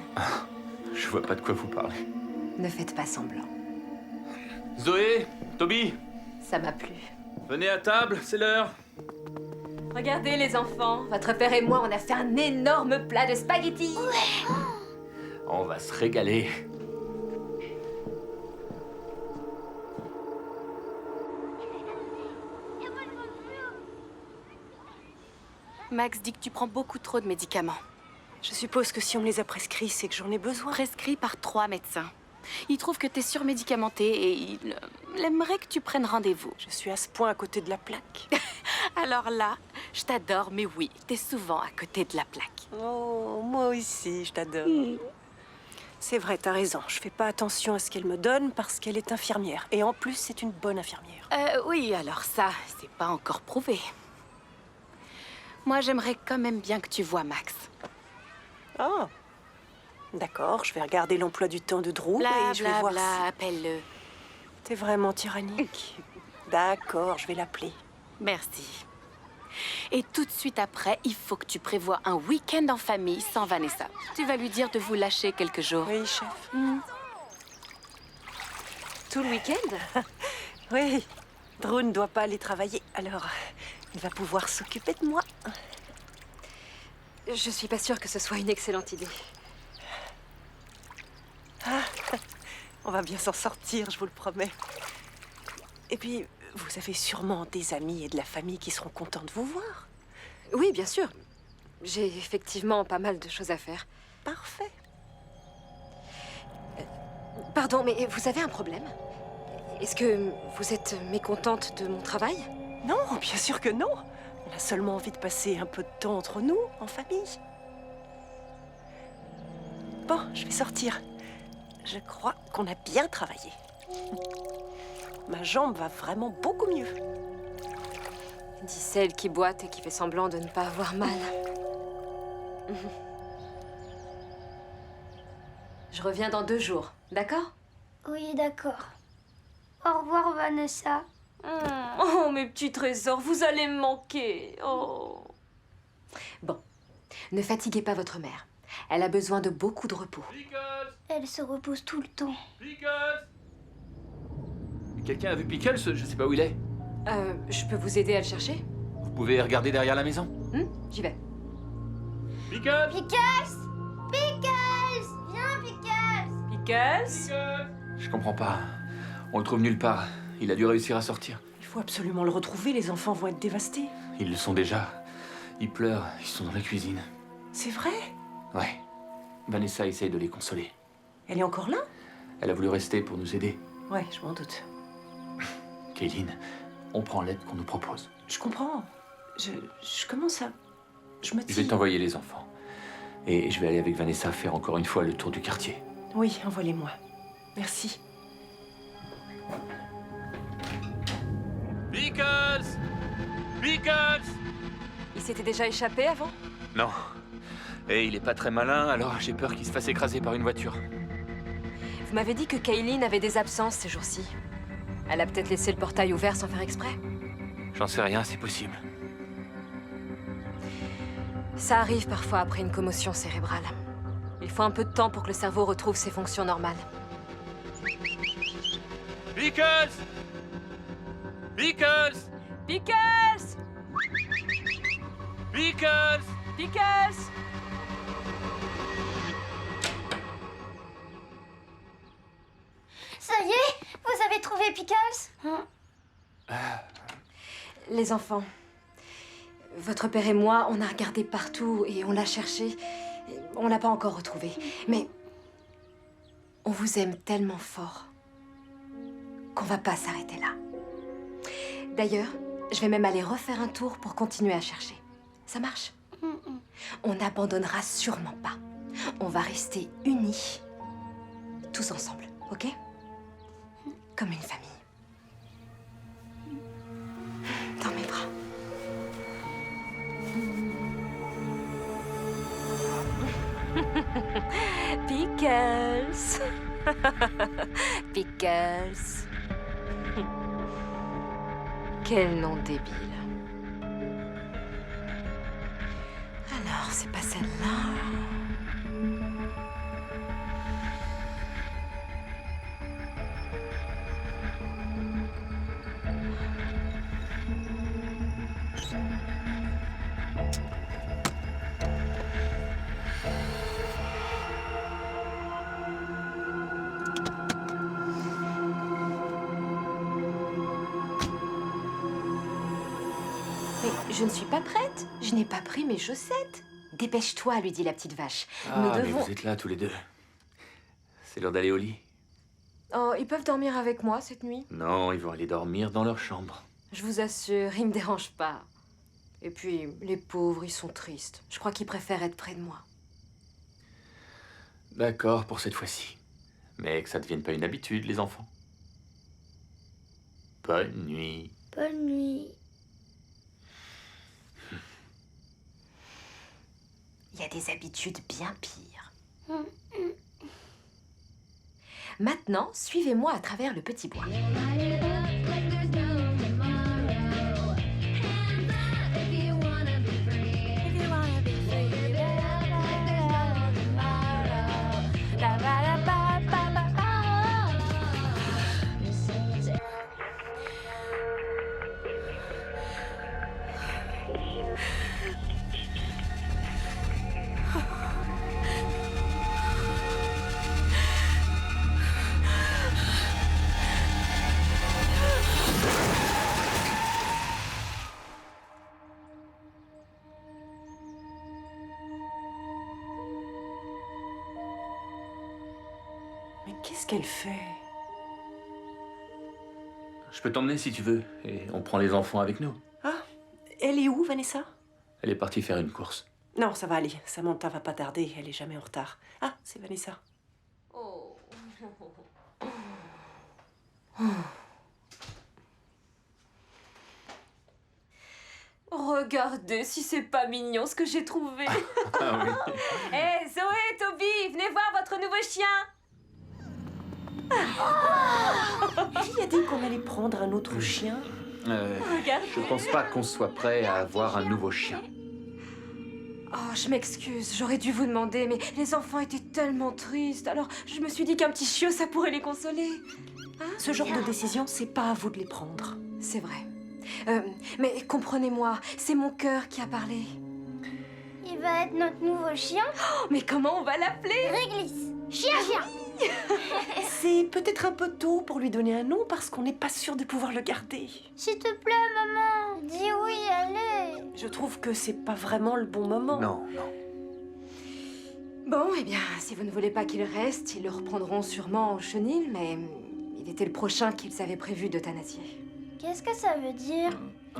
Je vois pas de quoi vous parlez. Ne faites pas semblant. Zoé, Toby, Ça m'a plu. venez à table, c'est l'heure. Regardez les enfants, votre père et moi, on a fait un énorme plat de spaghettis. On va se régaler. Max dit que tu prends beaucoup trop de médicaments. Je suppose que si on me les a prescrits, c'est que j'en ai besoin. Prescrits par 3 médecins. Il trouve que t'es surmédicamentée et il aimerait que tu prennes rendez-vous. Je suis à ce point à côté de la plaque. Alors là, je t'adore, mais oui, t'es souvent à côté de la plaque. Oh, moi aussi, je t'adore. C'est vrai, t'as raison. Je fais pas attention à ce qu'elle me donne parce qu'elle est infirmière. Et en plus, c'est une bonne infirmière. Oui, alors ça, c'est pas encore prouvé. Moi, j'aimerais quand même bien que tu vois Max. Ah, d'accord, je vais regarder l'emploi du temps de Drew et je vais voir si... appelle-le. T'es vraiment tyrannique. D'accord, je vais l'appeler. Merci. Et tout de suite après, il faut que tu prévois un week-end en famille sans Vanessa. Tu vas lui dire de vous lâcher quelques jours. Oui, chef. Tout le week-end? Oui, Drew ne doit pas aller travailler, alors il va pouvoir s'occuper de moi. Je suis pas sûre que ce soit une excellente idée. On va bien s'en sortir, je vous le promets. Et puis, vous avez sûrement des amis et de la famille qui seront contents de vous voir. Oui, bien sûr. J'ai effectivement pas mal de choses à faire. Parfait. Pardon, mais vous avez un problème? Est-ce que vous êtes mécontente de mon travail? Non, bien sûr que non. On a seulement envie de passer un peu de temps entre nous, en famille. Bon, je vais sortir. Je crois qu'on a bien travaillé. Ma jambe va vraiment beaucoup mieux. Dit celle qui boite et qui fait semblant de ne pas avoir mal. Je reviens dans 2 jours, d'accord? Oui, d'accord. Au revoir, Vanessa. Oh, mes petits trésors, vous allez me manquer. Oh. Bon, ne fatiguez pas votre mère. Elle a besoin de beaucoup de repos. Elle se repose tout le temps. Quelqu'un a vu Pickles? Je sais pas où il est. Je peux vous aider à le chercher? Vous pouvez regarder derrière la maison. J'y vais. Pickles! Pickles! Pickles! Viens, Pickles! Pickles? Je comprends pas. On le trouve nulle part. Il a dû réussir à sortir. Il faut absolument le retrouver, les enfants vont être dévastés. Ils le sont déjà. Ils pleurent, ils sont dans la cuisine. C'est vrai? Ouais. Vanessa essaye de les consoler. Elle est encore là? Elle a voulu rester pour nous aider. Ouais, je m'en doute. Kaylin, on prend l'aide qu'on nous propose. Je comprends. Je commence à... Je me Je vais dis... t'envoyer les enfants. Et je vais aller avec Vanessa faire encore une fois le tour du quartier. Oui, envoie-les-moi. Merci. Pickles! Pickles! Il s'était déjà échappé avant? Non. Et il est pas très malin, alors j'ai peur qu'il se fasse écraser par une voiture. Vous m'avez dit que Kaylin avait des absences ces jours-ci. Elle a peut-être laissé le portail ouvert sans faire exprès. J'en sais rien, c'est possible. Ça arrive parfois après une commotion cérébrale. Il faut un peu de temps pour que le cerveau retrouve ses fonctions normales. Pickles! Pickles! Pickles! Pickles! Pickles! Ça y est, vous avez trouvé Pickles? Les enfants, votre père et moi, on a regardé partout et on l'a cherché. On l'a pas encore retrouvé. Mais on vous aime tellement fort qu'on va pas s'arrêter là. D'ailleurs, je vais même aller refaire un tour pour continuer à chercher. Ça marche? On n'abandonnera sûrement pas. On va rester unis, tous ensemble, ok? Comme une famille. Dans mes bras. Pickles. Pickles. Quel nom débile. Alors, c'est pas celle-là. Mais je ne suis pas prête. Je n'ai pas pris mes chaussettes. Dépêche-toi, lui dit la petite vache. Nous Ah, mais devons... vous êtes là tous les deux. C'est l'heure d'aller au lit. Oh, ils peuvent dormir avec moi cette nuit? Non, ils vont aller dormir dans leur chambre. Je vous assure, ils me dérangent pas. Et puis, les pauvres, ils sont tristes. Je crois qu'ils préfèrent être près de moi. D'accord pour cette fois-ci. Mais que ça ne devienne pas une habitude, les enfants. Bonne nuit. Bonne nuit. Il y a des habitudes bien pires. Maintenant, suivez-moi à travers le petit bois. Mais qu'est-ce qu'elle fait? Je peux t'emmener si tu veux, et on prend les enfants avec nous. Ah, elle est où, Vanessa? Elle est partie faire une course. Non, ça va aller. Samantha va pas tarder, elle est jamais en retard. Ah, c'est Vanessa. Oh. Regardez si c'est pas mignon ce que j'ai trouvé. Ah oui. Hé, Zoé, Toby, venez voir votre nouveau chien. Qui a dit qu'on allait prendre un autre chien? Regardez. Je pense pas qu'on soit prêt à avoir un nouveau chien. Oh, je m'excuse, j'aurais dû vous demander, mais les enfants étaient tellement tristes, alors je me suis dit qu'un petit chiot, ça pourrait les consoler. Ce genre de décision, c'est pas à vous de les prendre. C'est vrai. Mais comprenez-moi, c'est mon cœur qui a parlé. Il va être notre nouveau chien. Oh, mais comment on va l'appeler? Réglisse. Chien. C'est peut-être un peu tôt pour lui donner un nom parce qu'on n'est pas sûr de pouvoir le garder. S'il te plaît, maman. Dis oui, allez. Je trouve que c'est pas vraiment le bon moment. Non, non. Bon, eh bien, si vous ne voulez pas qu'il reste, ils le reprendront sûrement au chenil, mais il était le prochain qu'ils avaient prévu d'euthanasier. Qu'est-ce que ça veut dire?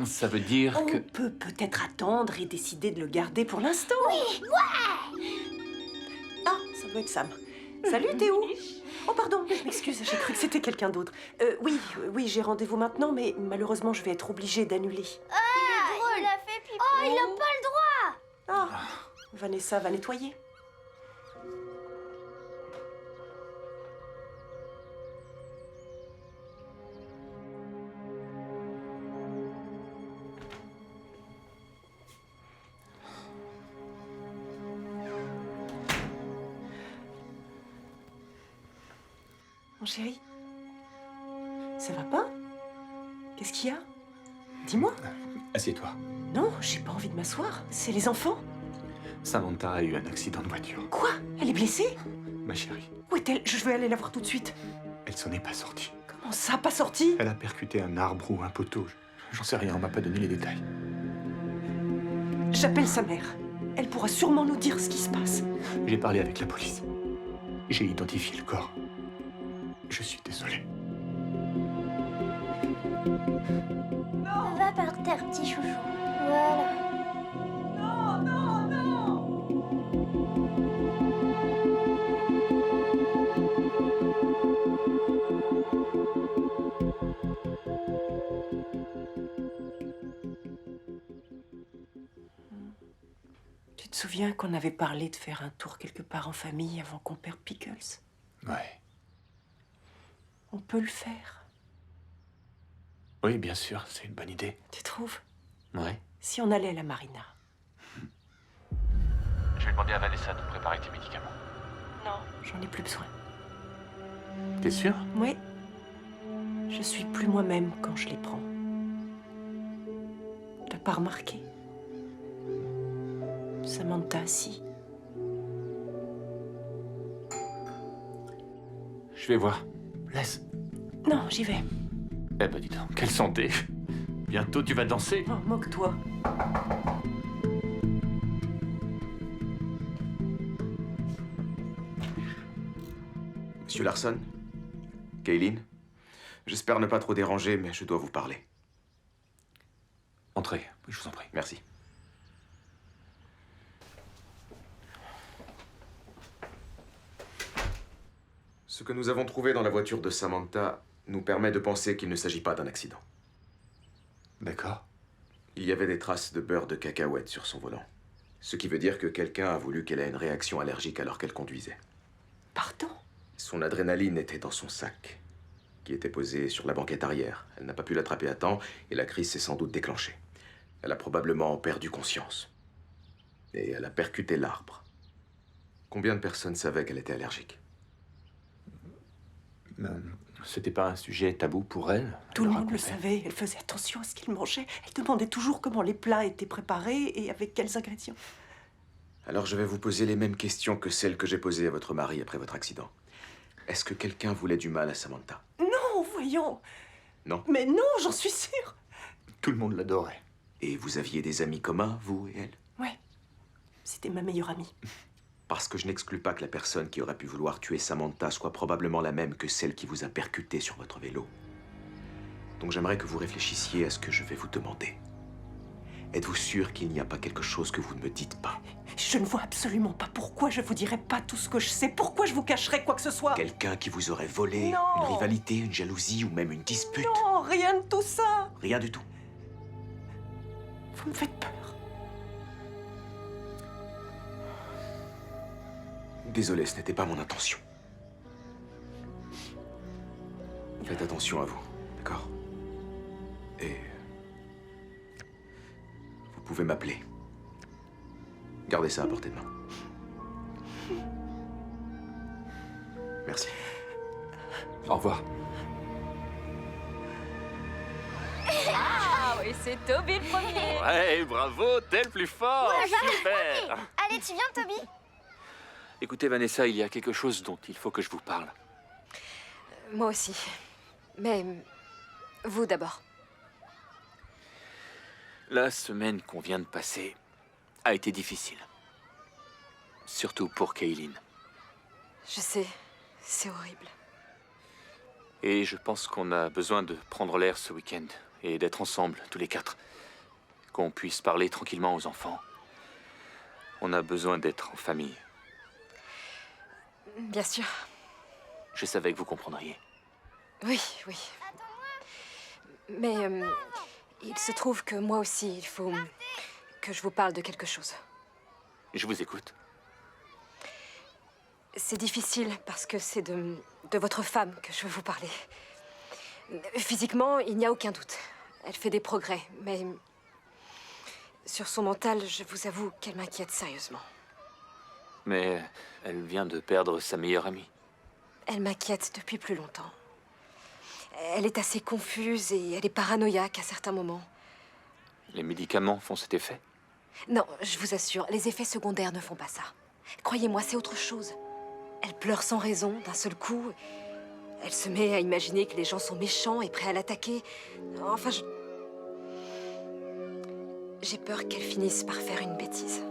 Ça veut dire On que... peut peut-être attendre et décider de le garder pour l'instant. Oui, ouais. Ah, ça doit être Sam. Salut, t'es où? Oh, pardon, je m'excuse, j'ai cru que c'était quelqu'un d'autre. Oui, j'ai rendez-vous maintenant, mais malheureusement, je vais être obligée d'annuler. Il a fait pipi. Oh, il a pas le droit. Ah, Vanessa va nettoyer. Mon chéri, ça va pas? Qu'est-ce qu'il y a? Dis-moi. Assieds-toi. Non, j'ai pas envie de m'asseoir. C'est les enfants. Samantha a eu un accident de voiture. Quoi? Elle est blessée? Ma chérie, Où est-elle? Je vais aller la voir tout de suite. elle s'en est pas sortie. Comment ça, pas sorti? Elle a percuté un arbre ou un poteau. J'en sais rien, on m'a pas donné les détails. J'appelle sa mère. Elle pourra sûrement nous dire ce qui se passe. J'ai parlé avec la police. J'ai identifié le corps. Je suis désolé. Va par terre, petit chouchou. Voilà. Tu te souviens qu'on avait parlé de faire un tour quelque part en famille avant qu'on perde Pickles? Ouais. On peut le faire. Oui, bien sûr, c'est une bonne idée. Tu trouves? Ouais. Si on allait à la marina? Je vais demander à Vanessa de préparer tes médicaments. Non, j'en ai plus besoin. T'es sûr? Oui. Je suis plus moi-même quand je les prends. T'as pas remarqué? Samantha, si. Je vais voir. Laisse. Non, j'y vais. Eh ben dis donc, quelle santé. Bientôt tu vas danser. Oh, moque-toi. Monsieur Larson, Kaylin, j'espère ne pas trop déranger, mais je dois vous parler. Entrez, je vous en prie. Merci. Ce que nous avons trouvé dans la voiture de Samantha nous permet de penser qu'il ne s'agit pas d'un accident. D'accord. Il y avait des traces de beurre de cacahuète sur son volant. Ce qui veut dire que quelqu'un a voulu qu'elle ait une réaction allergique alors qu'elle conduisait. Pardon? Son adrénaline était dans son sac, qui était posé sur la banquette arrière. Elle n'a pas pu l'attraper à temps et la crise s'est sans doute déclenchée. Elle a probablement perdu conscience. Et elle a percuté l'arbre. Combien de personnes savaient qu'elle était allergique? C'était pas un sujet tabou pour elle? Tout le Elle monde le racontait. savait. Elle faisait attention à ce qu'il mangeait. Elle demandait toujours comment les plats étaient préparés et avec quels ingrédients. Alors je vais vous poser les mêmes questions que celles que j'ai posées à votre mari après votre accident. Est-ce que quelqu'un voulait du mal à Samantha? Non, voyons. Non? Mais non, j'en suis sûre. Tout le monde l'adorait. Et vous aviez des amis communs, vous et elle? Ouais. C'était ma meilleure amie. Parce que je n'exclus pas que la personne qui aurait pu vouloir tuer Samantha soit probablement la même que celle qui vous a percuté sur votre vélo. Donc j'aimerais que vous réfléchissiez à ce que je vais vous demander. Êtes-vous sûr qu'il n'y a pas quelque chose que vous ne me dites pas? Je ne vois absolument pas pourquoi je vous dirais pas tout ce que je sais. Pourquoi je vous cacherais quoi que ce soit? Quelqu'un qui vous aurait volé? Non. Une rivalité, une jalousie ou même une dispute? Non, rien de tout ça. Rien du tout. Vous me faites peur. Désolé, ce n'était pas mon intention. Faites attention à vous, d'accord? Et... vous pouvez m'appeler. Gardez ça à portée de main. Merci. Au revoir. Ah oui, c'est Toby le premier. Ouais, bravo, t'es le plus fort. Super. Allez, tu viens, Toby? Écoutez, Vanessa, il y a quelque chose dont il faut que je vous parle. Moi aussi. Mais vous d'abord. La semaine qu'on vient de passer a été difficile. Surtout pour Kaylin. Je sais, c'est horrible. Et je pense qu'on a besoin de prendre l'air ce week-end et d'être ensemble, tous les quatre. Qu'on puisse parler tranquillement aux enfants. On a besoin d'être en famille. Bien sûr. Je savais que vous comprendriez. Oui, oui. Mais il se trouve que moi aussi, il faut que je vous parle de quelque chose. Je vous écoute. C'est difficile parce que c'est de votre femme que je veux vous parler. Physiquement, il n'y a aucun doute. Elle fait des progrès, mais sur son mental, je vous avoue qu'elle m'inquiète sérieusement. Mais elle vient de perdre sa meilleure amie. Elle m'inquiète depuis plus longtemps. Elle est assez confuse et elle est paranoïaque à certains moments. Les médicaments font cet effet? Non, je vous assure, les effets secondaires ne font pas ça. Croyez-moi, c'est autre chose. Elle pleure sans raison, d'un seul coup. Elle se met à imaginer que les gens sont méchants et prêts à l'attaquer. Enfin, j'ai peur qu'elle finisse par faire une bêtise.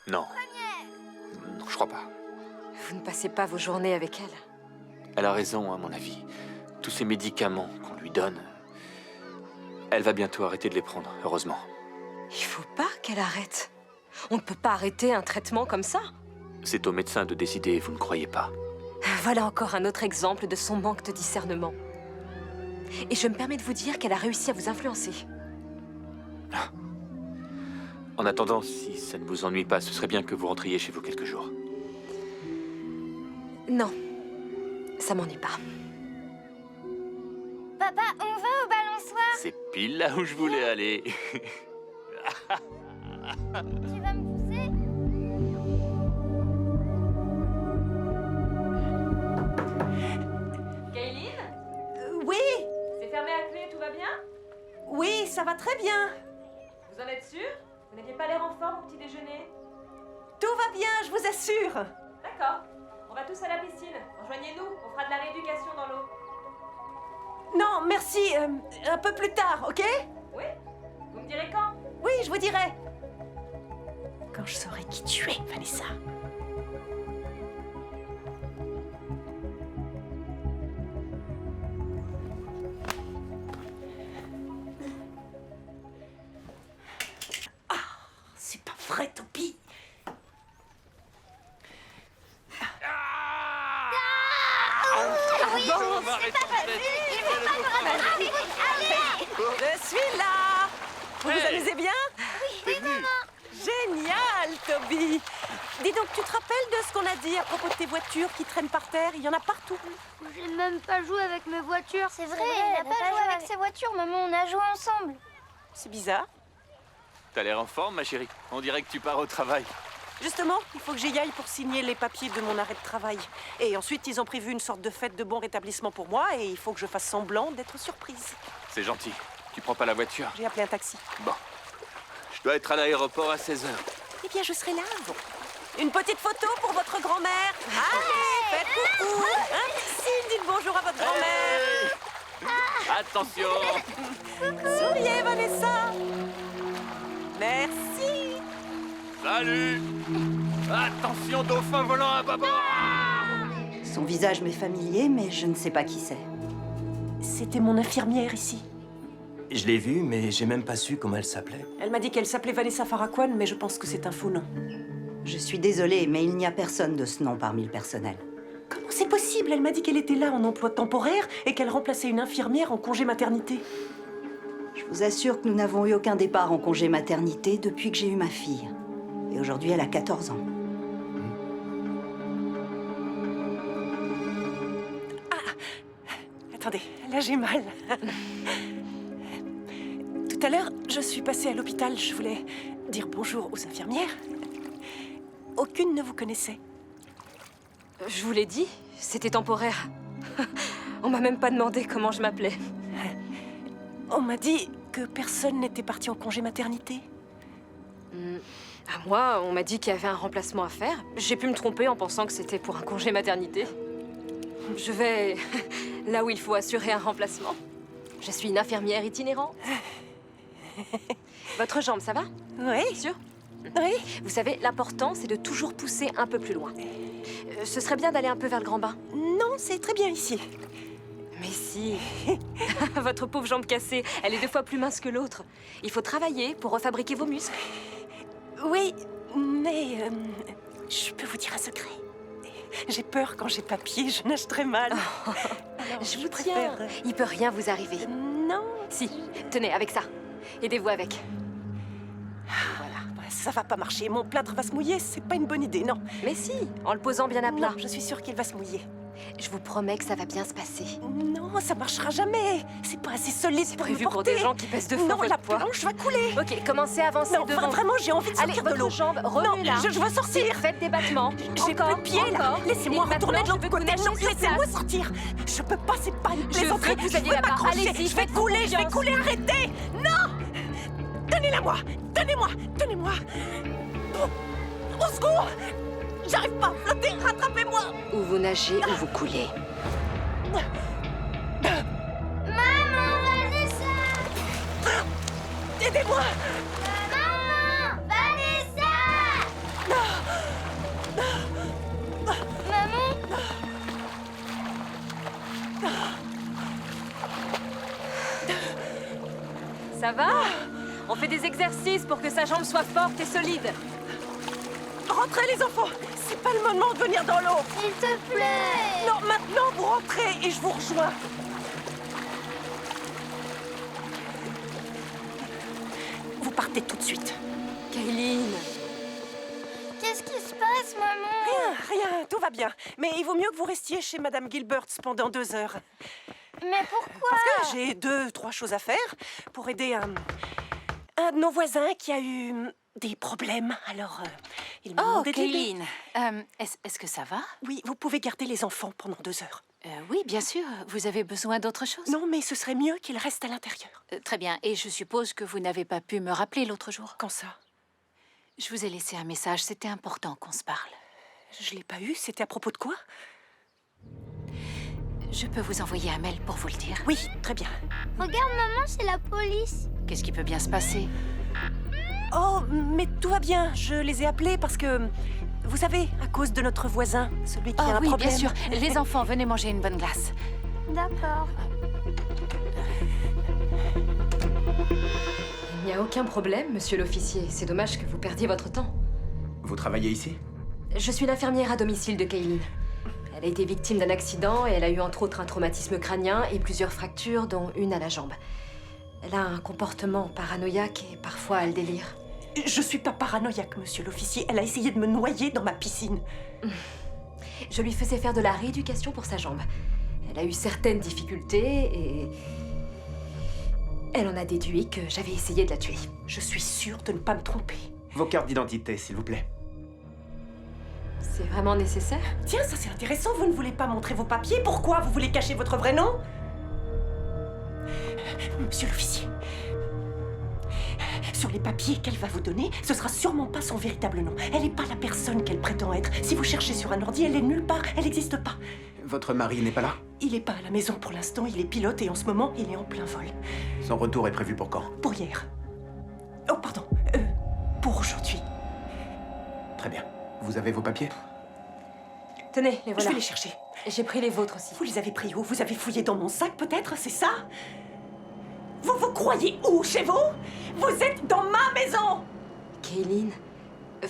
Non. Non, je crois pas. Vous ne passez pas vos journées avec elle. Elle a raison, à mon avis. Tous ces médicaments qu'on lui donne, elle va bientôt arrêter de les prendre, heureusement. Il faut pas qu'elle arrête. On ne peut pas arrêter un traitement comme ça. C'est au médecin de décider, vous ne croyez pas? Voilà encore un autre exemple de son manque de discernement. Et je me permets de vous dire qu'elle a réussi à vous influencer. En attendant, si ça ne vous ennuie pas, ce serait bien que vous rentriez chez vous quelques jours. Non, ça m'ennuie pas. Papa, on va au balançoire. C'est pile là où je voulais aller. Tu vas me pousser? Kaylin, Oui, c'est fermé à clé, tout va bien? oui, ça va très bien. Vous en êtes sûr? Vous n'aviez pas l'air en forme au petit déjeuner? Tout va bien, je vous assure. D'accord. On va tous à la piscine. Rejoignez-nous, on fera de la rééducation dans l'eau. Non, merci, un peu plus tard, ok? Oui? Vous me direz quand? Oui, je vous dirai. Quand je saurai qui tu es, Vanessa. vrai, Toby. Je suis là. Vous vous amusez bien? Oui, maman. Génial, Toby. Dis donc, tu te rappelles de ce qu'on a dit à propos de tes voitures qui traînent par terre? Il y en a partout. J'ai même pas joué avec mes voitures. C'est vrai, elle n'a pas joué avec ses voitures, maman. On a joué ensemble. C'est bizarre. T'as l'air en forme, ma chérie. On dirait que tu pars au travail. Justement, il faut que j'y aille pour signer les papiers de mon arrêt de travail. Et ensuite, ils ont prévu une sorte de fête de bon rétablissement pour moi et il faut que je fasse semblant d'être surprise. C'est gentil. Tu prends pas la voiture? J'ai appelé un taxi. Bon. Je dois être à l'aéroport à 16h. Eh bien, je serai là. Bon. Une petite photo pour votre grand-mère. Allez, faites coucou. Un petit signe, dites bonjour à votre grand-mère. Attention! Souriez, Vanessa. Merci. Salut! Attention, dauphin volant à bâbord! Son visage m'est familier, mais je ne sais pas qui c'est. C'était mon infirmière ici. Je l'ai vue, mais j'ai même pas su comment elle s'appelait. Elle m'a dit qu'elle s'appelait Vanessa Farrakwan, mais je pense que c'est un faux nom. Je suis désolée, mais il n'y a personne de ce nom parmi le personnel. Comment c'est possible? Elle m'a dit qu'elle était là en emploi temporaire et qu'elle remplaçait une infirmière en congé maternité. Je vous assure que nous n'avons eu aucun départ en congé maternité depuis que j'ai eu ma fille. Et aujourd'hui, elle a 14 ans. Attendez, là j'ai mal. Tout à l'heure, je suis passée à l'hôpital. Je voulais dire bonjour aux infirmières. Aucune ne vous connaissait. Je vous l'ai dit, c'était temporaire. On m'a même pas demandé comment je m'appelais. On m'a dit que personne n'était parti en congé maternité. À moi, on m'a dit qu'il y avait un remplacement à faire. J'ai pu me tromper en pensant que c'était pour un congé maternité. Je vais là où il faut assurer un remplacement. Je suis une infirmière itinérante. Votre jambe, ça va? Oui. Sûr? Oui. Vous savez, l'important, c'est de toujours pousser un peu plus loin. Ce serait bien d'aller un peu vers le grand bain. Non, c'est très bien ici. Mais si. Votre pauvre jambe cassée, elle est 2 fois plus mince que l'autre. Il faut travailler pour refabriquer vos muscles. Oui, mais je peux vous dire un secret. J'ai peur quand j'ai pas pied, je nage très mal. Alors, Je vous préfère- tiens. Il peut rien vous arriver. Non. Si, tenez, avec ça. Aidez-vous avec. Voilà, ça va pas marcher. Mon plâtre va se mouiller, c'est pas une bonne idée, non. Mais si, en le posant bien à plat. Non, je suis sûre qu'il va se mouiller. Je vous promets que ça va bien se passer. Non, ça marchera jamais. C'est pas assez solide pour me Prévu pour porter. des gens qui pèsent 2 fois Non, votre la poids. planche va couler. Ok, commencez à avancer Non, devant. vraiment, j'ai envie de Allez, sortir de l'eau. votre jambe, Non, remue-la. je veux sortir. Faites des battements. J'ai plus Encore, de pied, là. encore. Laissez-moi Et retourner de maintenant, l'autre je veux que côté. vous Non, nagiez sur laissez-moi place. sortir. Je peux pas, c'est pas une Je plaisanterie. veux que vous alliez là-bas. m'accrocher. Allez-y, Je vais faites-vous couler, je vais confiance. couler, arrêtez. Non. Tenez-la moi. Tenez-moi. Tenez-moi. Oh, au secours. J'arrive pas à flotter. Rattrapez-moi. Ou vous nagez ou vous coulez. Maman, Vanessa! Aidez-moi. Maman! Vanessa! Maman? Ça va? On fait des exercices pour que sa jambe soit forte et solide. Rentrez les enfants. C'est pas le moment de venir dans l'eau. S'il te plaît! Non, maintenant vous rentrez et je vous rejoins. Vous partez tout de suite. Kayline. Qu'est-ce qui se passe, maman? Rien, tout va bien. Mais il vaut mieux que vous restiez chez Madame Gilberts pendant 2 heures. Mais pourquoi? Parce que j'ai 2-3 choses à faire pour aider un de nos voisins qui a eu des problèmes. Alors, il m'a Oh, demandé de l'aider. Kayline, est-ce que ça va? Oui, vous pouvez garder les enfants pendant 2 heures. Oui, bien sûr. Vous avez besoin d'autre chose? Non, mais ce serait mieux qu'ils restent à l'intérieur. Très bien. Et je suppose que vous n'avez pas pu me rappeler l'autre jour? Quand ça? Je vous ai laissé un message. C'était important qu'on se parle. Je l'ai pas eu. C'était à propos de quoi? Je peux vous envoyer un mail pour vous le dire. Oui, très bien. Regarde, maman, c'est la police. Qu'est-ce qui peut bien se passer? Oh, mais tout va bien. Je les ai appelés parce que... Vous savez, à cause de notre voisin, celui qui a Oh un oui, problème. bien sûr. Les enfants, venez manger une bonne glace. D'accord. n'y a aucun problème, monsieur l'officier. C'est dommage que vous perdiez votre temps. Vous travaillez ici? Je suis l'infirmière à domicile de Kaylin. Elle a été victime d'un accident et elle a eu entre autres un traumatisme crânien et plusieurs fractures, dont une à la jambe. Elle a un comportement paranoïaque et parfois elle délire. Je suis pas paranoïaque, monsieur l'officier. Elle a essayé de me noyer dans ma piscine. Je lui faisais faire de la rééducation pour sa jambe. Elle a eu certaines difficultés et... elle en a déduit que j'avais essayé de la tuer. Je suis sûre de ne pas me tromper. Vos cartes d'identité, s'il vous plaît. C'est vraiment nécessaire? Tiens, ça c'est intéressant. Vous ne voulez pas montrer vos papiers? Pourquoi? Vous voulez cacher votre vrai nom? Monsieur l'officier, sur les papiers qu'elle va vous donner, ce sera sûrement pas son véritable nom. Elle n'est pas la personne qu'elle prétend être. Si vous cherchez sur un ordi, elle est nulle part. Elle n'existe pas. Votre mari n'est pas là? Il n'est pas à la maison pour l'instant. Il est pilote et en ce moment, il est en plein vol. Son retour est prévu pour quand? Pour hier. Oh, pardon. Pour aujourd'hui. Très bien. Vous avez vos papiers? Tenez, les voilà. Je vais les chercher. J'ai pris les vôtres aussi. Vous les avez pris où? Vous avez fouillé dans mon sac, peut-être? C'est ça? Vous vous croyez où? Chez vous? Vous êtes dans ma maison! Kaylin,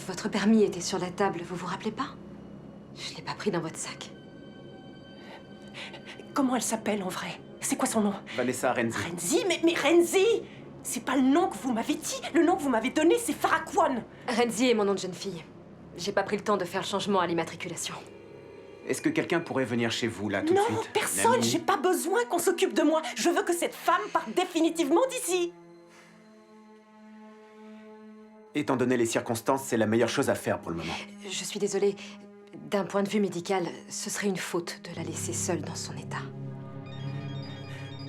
votre permis était sur la table, vous vous rappelez pas? Je l'ai pas pris dans votre sac. Comment elle s'appelle en vrai? C'est quoi son nom? Vanessa Renzi. Renzi? Mais Renzi! C'est pas le nom que vous m'avez dit. Le nom que vous m'avez donné, c'est Farrakwan. Renzi est mon nom de jeune fille. J'ai pas pris le temps de faire le changement à l'immatriculation. Est-ce que quelqu'un pourrait venir chez vous, là, tout de suite? Non, personne. J'ai pas besoin qu'on s'occupe de moi. Je veux que cette femme parte définitivement d'ici. Étant donné les circonstances, c'est la meilleure chose à faire pour le moment. Je suis désolée. D'un point de vue médical, ce serait une faute de la laisser seule dans son état.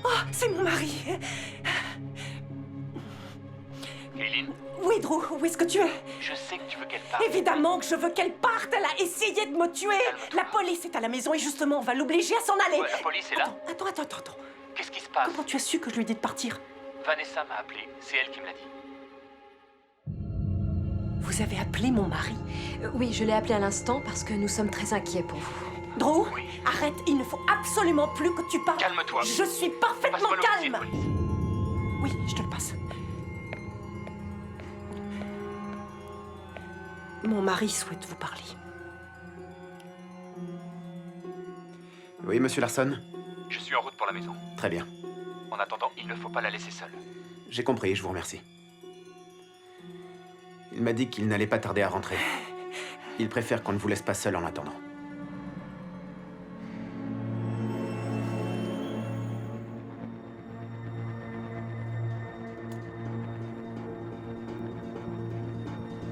Oh, c'est mon mari. Kaylin, Oui, Drew, où est-ce que tu es? je sais que tu veux qu'elle parte. Évidemment que je veux qu'elle parte. Elle a essayé de me tuer. La police est à la maison et justement, on va l'obliger à s'en aller. Ouais, la police est là. Attends. Qu'est-ce qui se passe? Comment tu as su que je lui ai dit de partir? Vanessa m'a appelé. C'est elle qui me l'a dit. Vous avez appelé mon mari? Oui, je l'ai appelé à l'instant parce que nous sommes très inquiets pour vous. Drew, arrête, il ne faut absolument plus que tu parles. Calme-toi. Je suis parfaitement Passe-moi l'officier de calme. police. Oui, je te le passe. Mon mari souhaite vous parler. Oui, monsieur Larson? Je suis en route pour la maison. Très bien. En attendant, il ne faut pas la laisser seule. J'ai compris, je vous remercie. Il m'a dit qu'il n'allait pas tarder à rentrer. Il préfère qu'on ne vous laisse pas seul en attendant.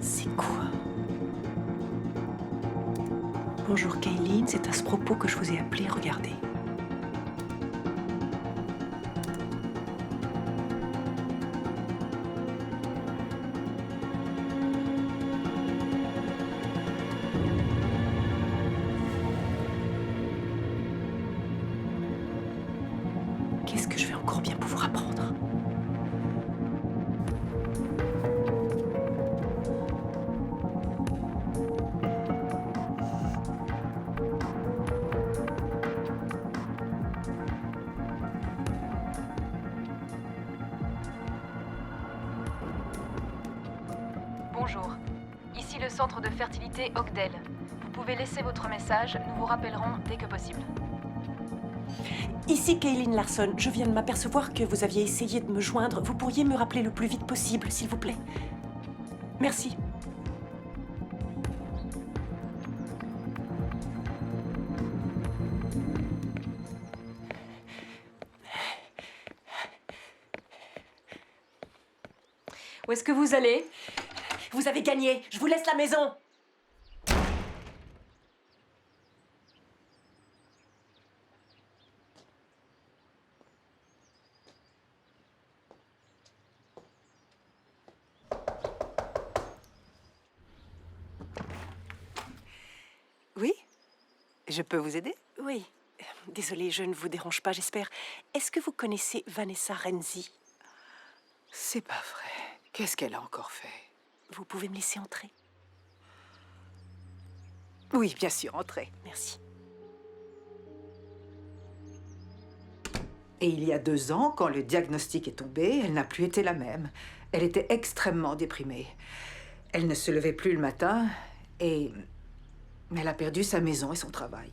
C'est quoi? Bonjour Kaylin, c'est à ce propos que je vous ai appelé, regardez. Qu'est-ce que je vais encore bien pouvoir apprendre? Bonjour, ici le centre de fertilité Oakdale. Vous pouvez laisser votre message, nous vous rappellerons dès que possible. Ici Kaylin Larson, je viens de m'apercevoir que vous aviez essayé de me joindre. Vous pourriez me rappeler le plus vite possible, s'il vous plaît? Merci. Où est-ce que vous allez? Vous avez gagné, je vous laisse la maison. Oui? Je peux vous aider? Oui. Désolée, je ne vous dérange pas, j'espère. Est-ce que vous connaissez Vanessa Renzi? C'est pas vrai. Qu'est-ce qu'elle a encore fait? Vous pouvez me laisser entrer? Oui, bien sûr, entrez. Merci. Et il y a 2 ans, quand le diagnostic est tombé, elle n'a plus été la même. Elle était extrêmement déprimée. Elle ne se levait plus le matin et elle a perdu sa maison et son travail.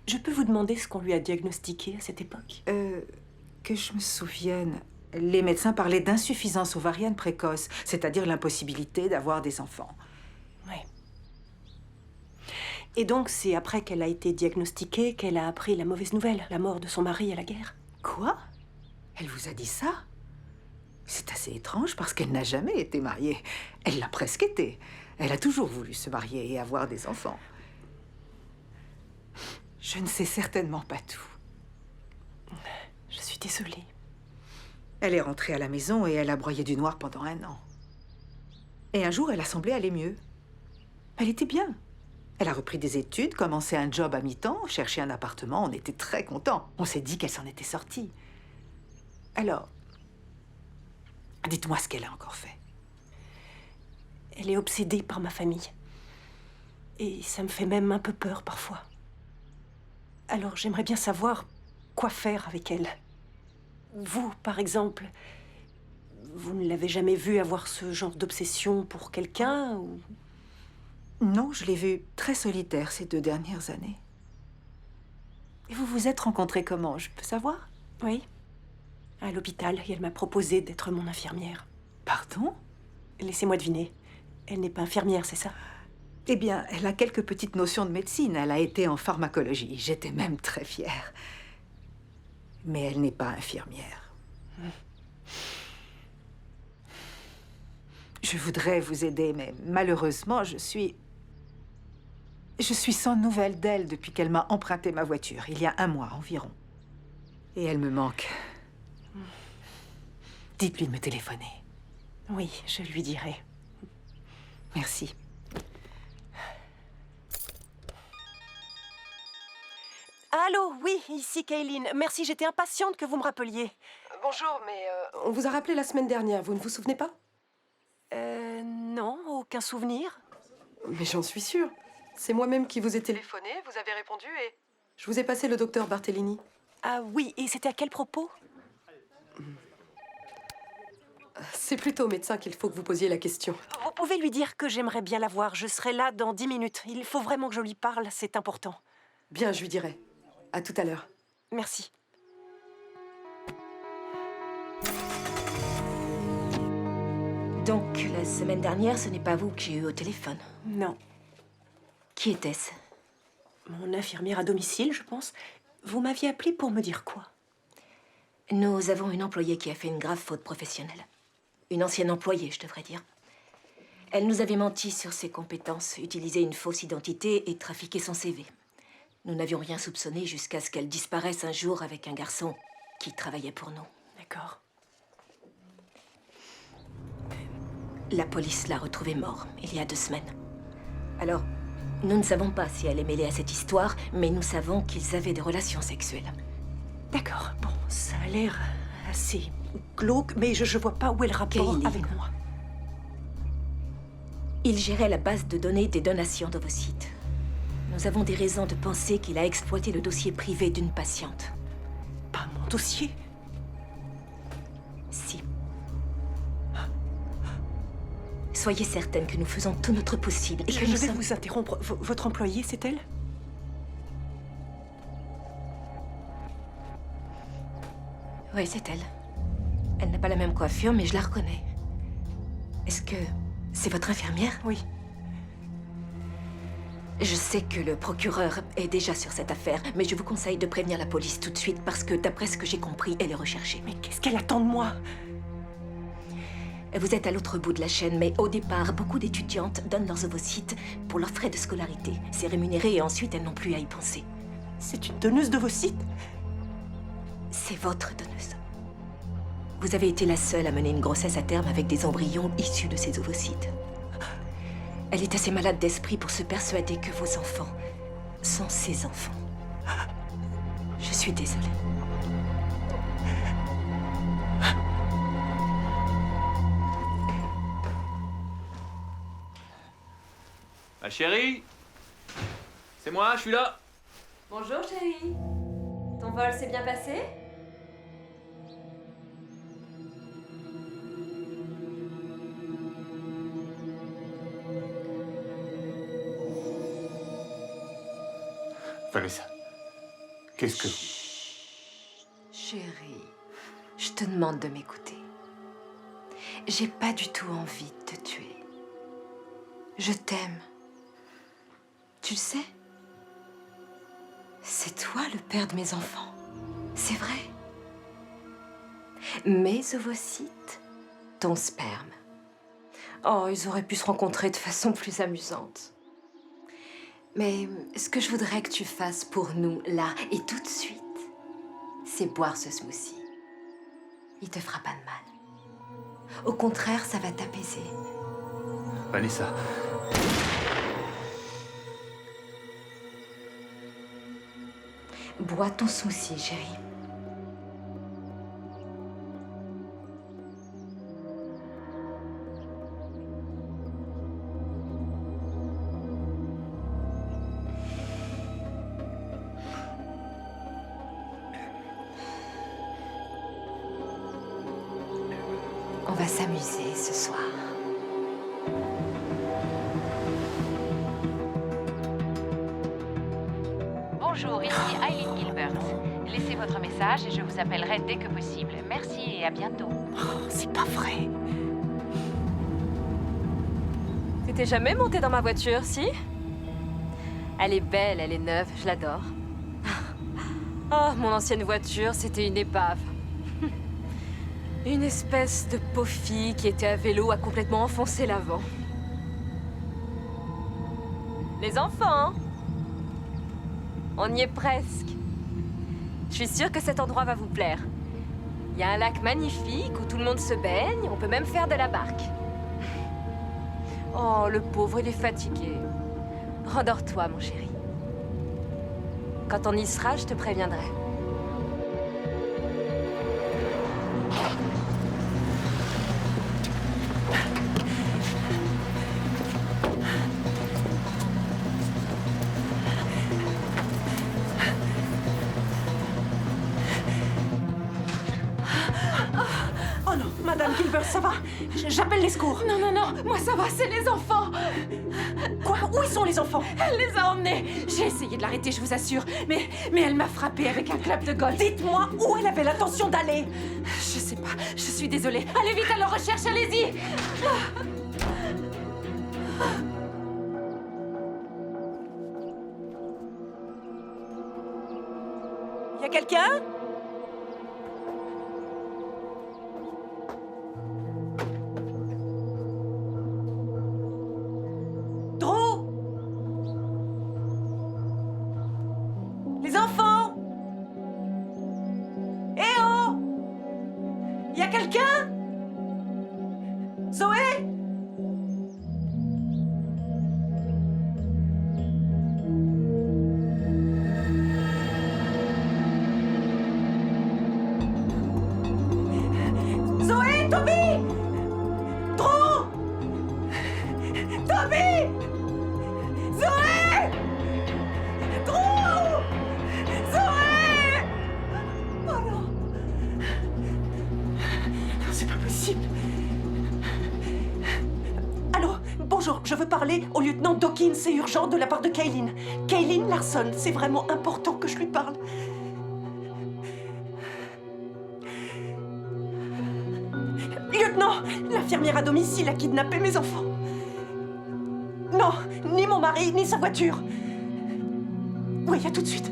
Je peux vous demander ce qu'on lui a diagnostiqué à cette époque? Que je me souvienne, les médecins parlaient d'insuffisance ovarienne précoce, c'est-à-dire l'impossibilité d'avoir des enfants. Oui. Et donc, c'est après qu'elle a été diagnostiquée qu'elle a appris la mauvaise nouvelle, la mort de son mari à la guerre? Quoi? Elle vous a dit ça? C'est assez étrange parce qu'elle n'a jamais été mariée. Elle l'a presque été. Elle a toujours voulu se marier et avoir des enfants. Je ne sais certainement pas tout. Je suis désolée. Elle est rentrée à la maison et elle a broyé du noir pendant 1 an. Et un jour, elle a semblé aller mieux. Elle était bien. Elle a repris des études, commencé un job à mi-temps, cherché un appartement. On était très contents. On s'est dit qu'elle s'en était sortie. Alors, dites-moi ce qu'elle a encore fait. Elle est obsédée par ma famille. Et ça me fait même un peu peur parfois. Alors j'aimerais bien savoir quoi faire avec elle. Vous, par exemple, vous ne l'avez jamais vue avoir ce genre d'obsession pour quelqu'un ou... Non, je l'ai vue très solitaire ces 2 dernières années. Et vous vous êtes rencontrés comment, je peux savoir? Oui, à l'hôpital, et elle m'a proposé d'être mon infirmière. Pardon? Laissez-moi deviner. Elle n'est pas infirmière, c'est ça? Eh bien, elle a quelques petites notions de médecine. Elle a été en pharmacologie. J'étais même très fière. Mais elle n'est pas infirmière. Je voudrais vous aider, mais malheureusement, je suis sans nouvelles d'elle depuis qu'elle m'a emprunté ma voiture, il y a 1 mois environ. Et elle me manque. Dites-lui de me téléphoner. Oui, je lui dirai. Merci. Allô, oui, ici Kaylin. Merci, j'étais impatiente que vous me rappeliez. Bonjour, mais on vous a rappelé la semaine dernière, vous ne vous souvenez pas? Non, aucun souvenir. Mais j'en suis sûre. C'est moi-même qui vous ai téléphoné, vous avez répondu et je vous ai passé le docteur Bartellini. Ah oui, et c'était à quel propos? C'est plutôt au médecin qu'il faut que vous posiez la question. Vous pouvez lui dire que j'aimerais bien la voir. Je serai là dans 10 minutes. Il faut vraiment que je lui parle, c'est important. Bien, je lui dirai. À tout à l'heure. Merci. Donc, la semaine dernière, ce n'est pas vous que j'ai eu au téléphone? Non. Qui était-ce? Mon infirmière à domicile, je pense. Vous m'aviez appelé pour me dire quoi? Nous avons une employée qui a fait une grave faute professionnelle. Une ancienne employée, je devrais dire. Elle nous avait menti sur ses compétences, utilisé une fausse identité et trafiqué son CV. Nous n'avions rien soupçonné jusqu'à ce qu'elle disparaisse un jour avec un garçon qui travaillait pour nous. D'accord. La police l'a retrouvée mort, il y a 2 semaines. Alors, nous ne savons pas si elle est mêlée à cette histoire, mais nous savons qu'ils avaient des relations sexuelles. D'accord, bon, ça a l'air assez glauque, mais je vois pas où est le rapport Kaylin. avec moi. Il gérait la base de données des donations d'ovocytes. Nous avons des raisons de penser qu'il a exploité le dossier privé d'une patiente. Pas mon dossier? Si. Soyez certaine que nous faisons tout notre possible et que Je nous vais sommes... vous interrompre. Votre employée, c'est elle? Oui, c'est elle. Elle n'a pas la même coiffure, mais je la reconnais. Est-ce que c'est votre infirmière? Oui. Je sais que le procureur est déjà sur cette affaire, mais je vous conseille de prévenir la police tout de suite parce que, d'après ce que j'ai compris, elle est recherchée. Mais qu'est-ce qu'elle attend de moi? Vous êtes à l'autre bout de la chaîne, mais au départ, beaucoup d'étudiantes donnent leurs ovocytes pour leurs frais de scolarité. C'est rémunéré et ensuite elles n'ont plus à y penser. C'est une donneuse d'ovocytes? C'est votre donneuse. Vous avez été la seule à mener une grossesse à terme avec des embryons issus de ces ovocytes. Elle est assez malade d'esprit pour se persuader que vos enfants sont ses enfants. Je suis désolée. Ma chérie, c'est moi, je suis là. Bonjour chérie. Ton vol s'est bien passé? Vanessa, qu'est-ce que... Chérie, je te demande de m'écouter. J'ai pas du tout envie de te tuer. Je t'aime. Tu le sais? C'est toi le père de mes enfants. C'est vrai. Mes ovocytes, ton sperme. Oh, ils auraient pu se rencontrer de façon plus amusante. Mais ce que je voudrais que tu fasses pour nous, là et tout de suite, c'est boire ce smoothie. Il te fera pas de mal. Au contraire, ça va t'apaiser. Vanessa... Bois ton smoothie, chérie. On va s'amuser ce soir. Bonjour, ici Eileen Gilbert. Laissez votre message et je vous appellerai dès que possible. Merci et à bientôt. Oh, c'est pas vrai. T'étais jamais montée dans ma voiture, si? Elle est belle, elle est neuve, je l'adore. Oh, mon ancienne voiture, c'était une épave. Une espèce de pauvre fille qui était à vélo a complètement enfoncé l'avant. Les enfants, on y est presque. Je suis sûre que cet endroit va vous plaire. Il y a un lac magnifique où tout le monde se baigne, on peut même faire de la barque. Oh, le pauvre, il est fatigué. Rendors-toi, mon chéri. Quand on y sera, je te préviendrai. Oh non, Madame Gilbert, ça va? J'appelle les secours. Non, non, non, moi ça va, c'est les enfants. Quoi? Où ils sont les enfants? Elle les a emmenés. J'ai essayé de l'arrêter, je vous assure, mais elle m'a frappée avec un clap de golf. Dites-moi où elle avait l'intention d'aller. Je sais pas, je suis désolée. Allez vite à leur recherche, allez-y. Y a quelqu'un? Drew? Les enfants? Eh oh! Y a quelqu'un? Zoé? Zoé, Toby! Drew! Toby! Zoé! Drew! Zoé! Oh non! C'est pas possible. Allô? Bonjour, je veux parler au lieutenant Dawkins, c'est urgent de la part de Kaylin. Kaylin Larson, c'est vraiment important que je lui parle. Lieutenant, l'infirmière à domicile a kidnappé mes enfants. Non, ni mon mari, ni sa voiture. Oui, à tout de suite.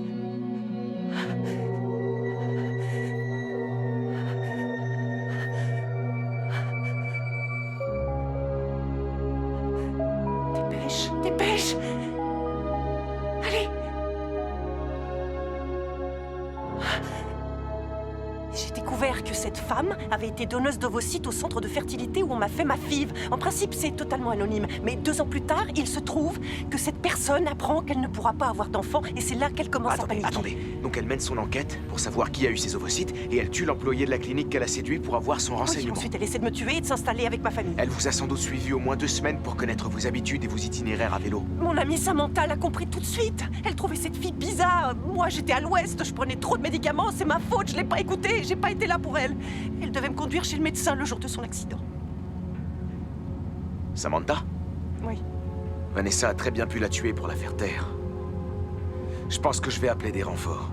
Dépêche, dépêche. Allez. J'ai découvert que cette femme avait été donneuse d'ovocytes au centre de fertilité où on m'a fait ma FIV. En principe, c'est totalement anonyme. Mais 2 ans plus tard, il se trouve que cette personne apprend qu'elle ne pourra pas avoir d'enfant et c'est là qu'elle commence à paniquer. Attendez, donc elle mène son enquête pour savoir qui a eu ses ovocytes et elle tue l'employé de la clinique qu'elle a séduit pour avoir son renseignement. Oui, ensuite, elle essaie de me tuer et de s'installer avec ma famille. Elle vous a sans doute suivi au moins 2 semaines pour connaître vos habitudes et vos itinéraires à vélo. Mon amie Samantha l'a compris tout de suite. Elle trouvait cette fille bizarre. Moi, j'étais à l'ouest, je prenais trop de médicaments, c'est ma faute, je l'ai pas écoutée, j'ai pas été là pour elle. Elle devait me conduire chez le médecin le jour de son accident. Samantha? Oui. Vanessa a très bien pu la tuer pour la faire taire. Je pense que je vais appeler des renforts.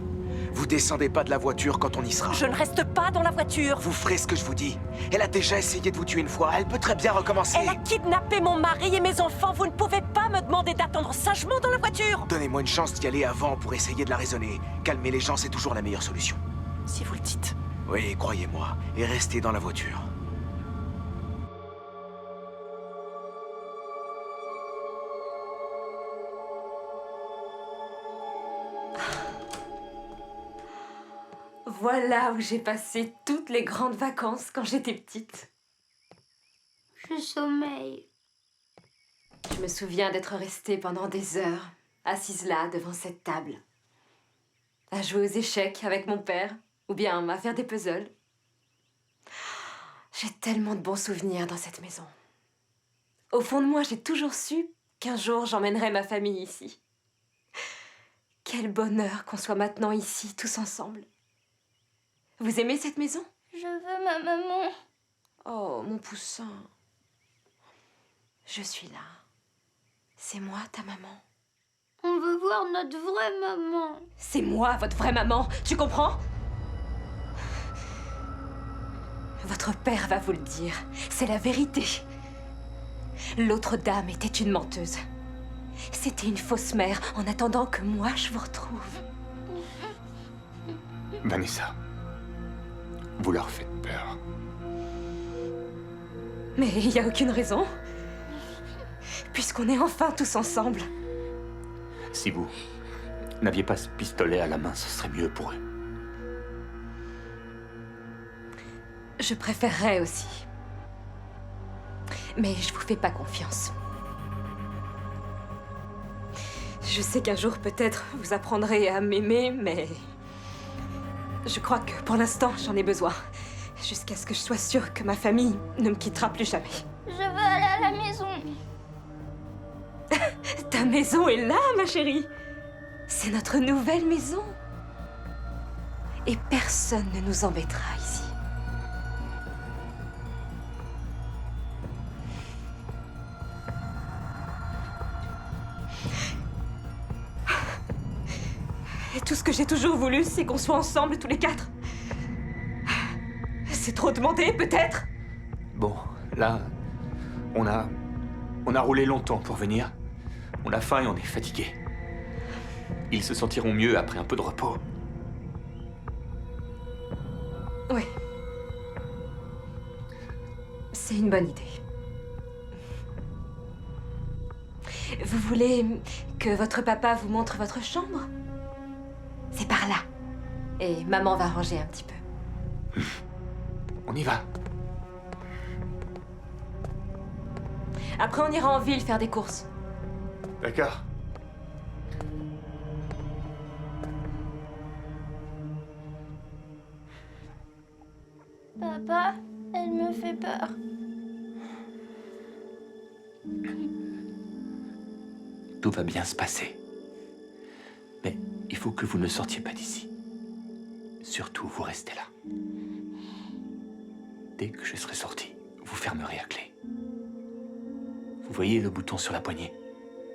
Vous descendez pas de la voiture quand on y sera. Je ne reste pas dans la voiture. Vous ferez ce que je vous dis. Elle a déjà essayé de vous tuer une fois. Elle peut très bien recommencer. Elle a kidnappé mon mari et mes enfants. Vous ne pouvez pas me demander d'attendre sagement dans la voiture. Donnez-moi une chance d'y aller avant pour essayer de la raisonner. Calmer les gens, c'est toujours la meilleure solution. Si vous le dites. Oui, croyez-moi. Et restez dans la voiture. Voilà où j'ai passé toutes les grandes vacances quand j'étais petite. Je sommeille. Je me souviens d'être restée pendant des heures, assise là, devant cette table, à jouer aux échecs avec mon père, ou bien à faire des puzzles. J'ai tellement de bons souvenirs dans cette maison. Au fond de moi, j'ai toujours su qu'un jour, j'emmènerai ma famille ici. Quel bonheur qu'on soit maintenant ici, tous ensemble. Vous aimez cette maison? Je veux ma maman. Oh, mon poussin. Je suis là. C'est moi, ta maman. On veut voir notre vraie maman. C'est moi, votre vraie maman. Tu comprends? Votre père va vous le dire. C'est la vérité. L'autre dame était une menteuse. C'était une fausse mère en attendant que moi, je vous retrouve. Vanessa, vous leur faites peur. Mais il n'y a aucune raison. Puisqu'on est enfin tous ensemble. Si vous n'aviez pas ce pistolet à la main, ce serait mieux pour eux. Je préférerais aussi. Mais je vous fais pas confiance. Je sais qu'un jour, peut-être, vous apprendrez à m'aimer, mais... je crois que, pour l'instant, j'en ai besoin. Jusqu'à ce que je sois sûre que ma famille ne me quittera plus jamais. Je veux aller à la maison. Ta maison est là, ma chérie. C'est notre nouvelle maison. Et personne ne nous embêtera ici. Et tout ce que j'ai toujours voulu, c'est qu'on soit ensemble tous les quatre. C'est trop demandé, peut-être? Bon, là, on a roulé longtemps pour venir. On a faim et on est fatigué. Ils se sentiront mieux après un peu de repos. Oui. C'est une bonne idée. Vous voulez que votre papa vous montre votre chambre? C'est par là. Et maman va ranger un petit peu. On y va. Après, on ira en ville faire des courses. D'accord. Papa, elle me fait peur. Tout va bien se passer. Mais il faut que vous ne sortiez pas d'ici. Surtout, vous restez là. Dès que je serai sorti, vous fermerez à clé. Vous voyez le bouton sur la poignée?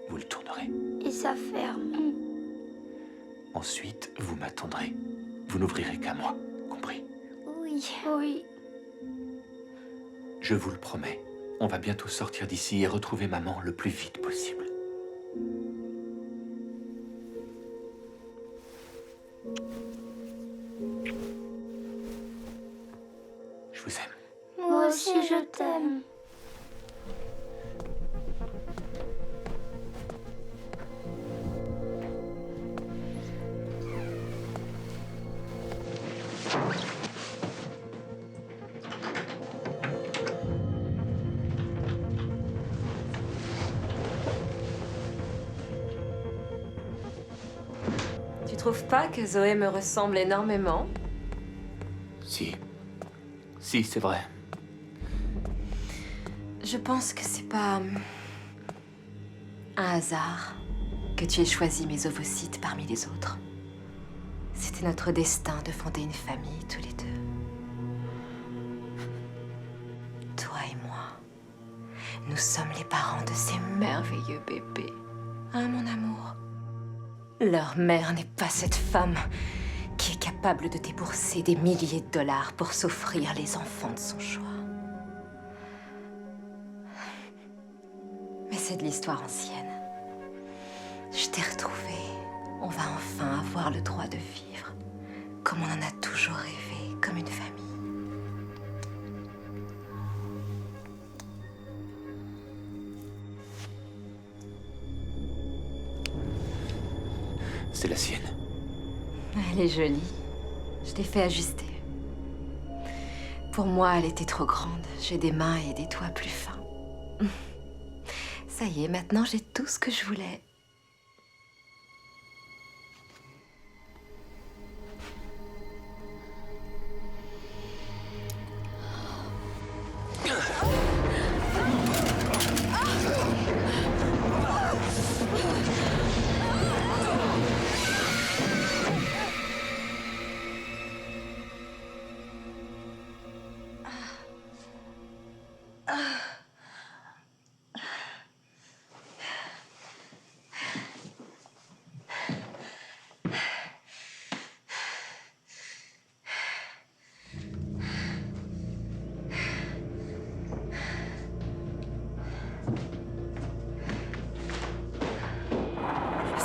Vous le tournerez. Et ça ferme. Ensuite, vous m'attendrez. Vous n'ouvrirez qu'à moi, compris? Oui. Oui. Je vous le promets, on va bientôt sortir d'ici et retrouver maman le plus vite possible. Je vous aime. Moi aussi, je t'aime. Tu trouves pas que Zoé me ressemble énormément? Si. Si, c'est vrai. Je pense que c'est pas un hasard que tu aies choisi mes ovocytes parmi les autres. C'était notre destin de fonder une famille tous les deux. Toi et moi, nous sommes les parents de ces merveilleux bébés. Hein, mon amour? Leur mère n'est pas cette femme qui est capable de débourser des milliers de dollars pour s'offrir les enfants de son choix. Mais c'est de l'histoire ancienne. Je t'ai retrouvée. On va enfin avoir le droit de vivre comme on en a toujours rêvé, comme une famille. C'est la sienne. Elle est jolie. Je l'ai fait ajuster. Pour moi, elle était trop grande. J'ai des mains et des doigts plus fins. Ça y est, maintenant j'ai tout ce que je voulais.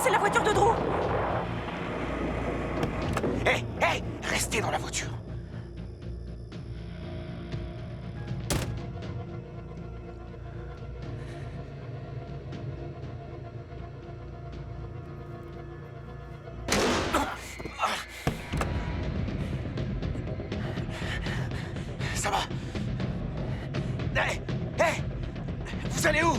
C'est la voiture de Drew! Hé, hé! Restez dans la voiture! Ça va? Hé! Hé! Vous allez où?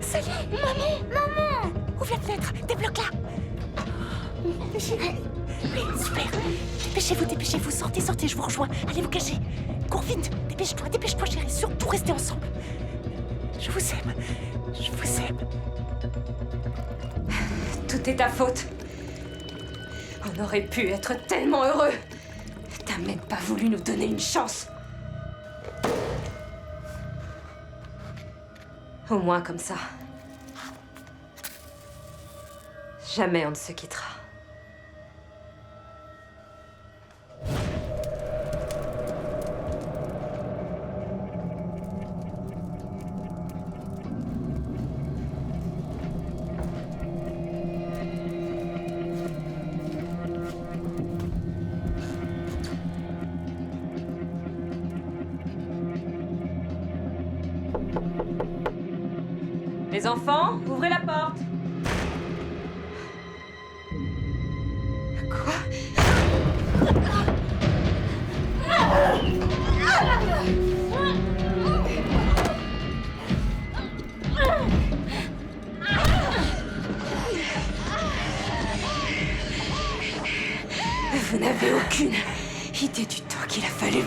Ça y est, maman! Ouvre la fenêtre! Débloque-la! Oui, super! Dépêchez-vous, sortez, je vous rejoins. Allez vous cacher. Cours vite, dépêche-toi chérie, surtout restez ensemble. Je vous aime. Tout est ta faute. On aurait pu être tellement heureux. T'as même pas voulu nous donner une chance. Au moins comme ça. Jamais on ne se quittera. Les enfants, ouvrez la porte. Quoi? Vous n'avez aucune idée du temps qu'il a fallu.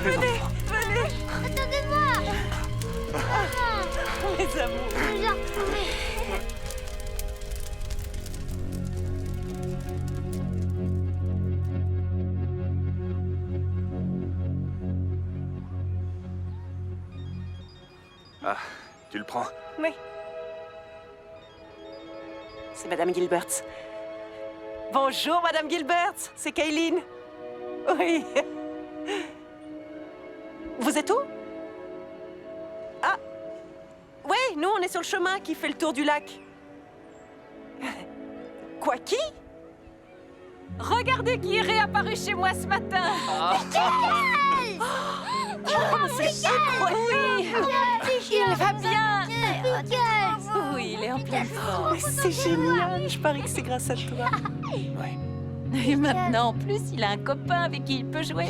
Venez! Attendez-moi! Mes amours! Je l'ai retrouvé. Ah, tu le prends? Oui. C'est Madame Gilberts. Bonjour, Madame Gilberts. C'est Kayleen. Oui. Vous êtes où? Ah. Oui, nous, on est sur le chemin qui fait le tour du lac. Quoi, qui? Regardez qui est réapparu chez moi ce matin. C'est incroyable. Oui. Il va bien. Pickles! Oui, il est en pleine forme. C'est génial, je parie que c'est grâce à toi. Et maintenant, en plus, il a un copain avec qui il peut jouer.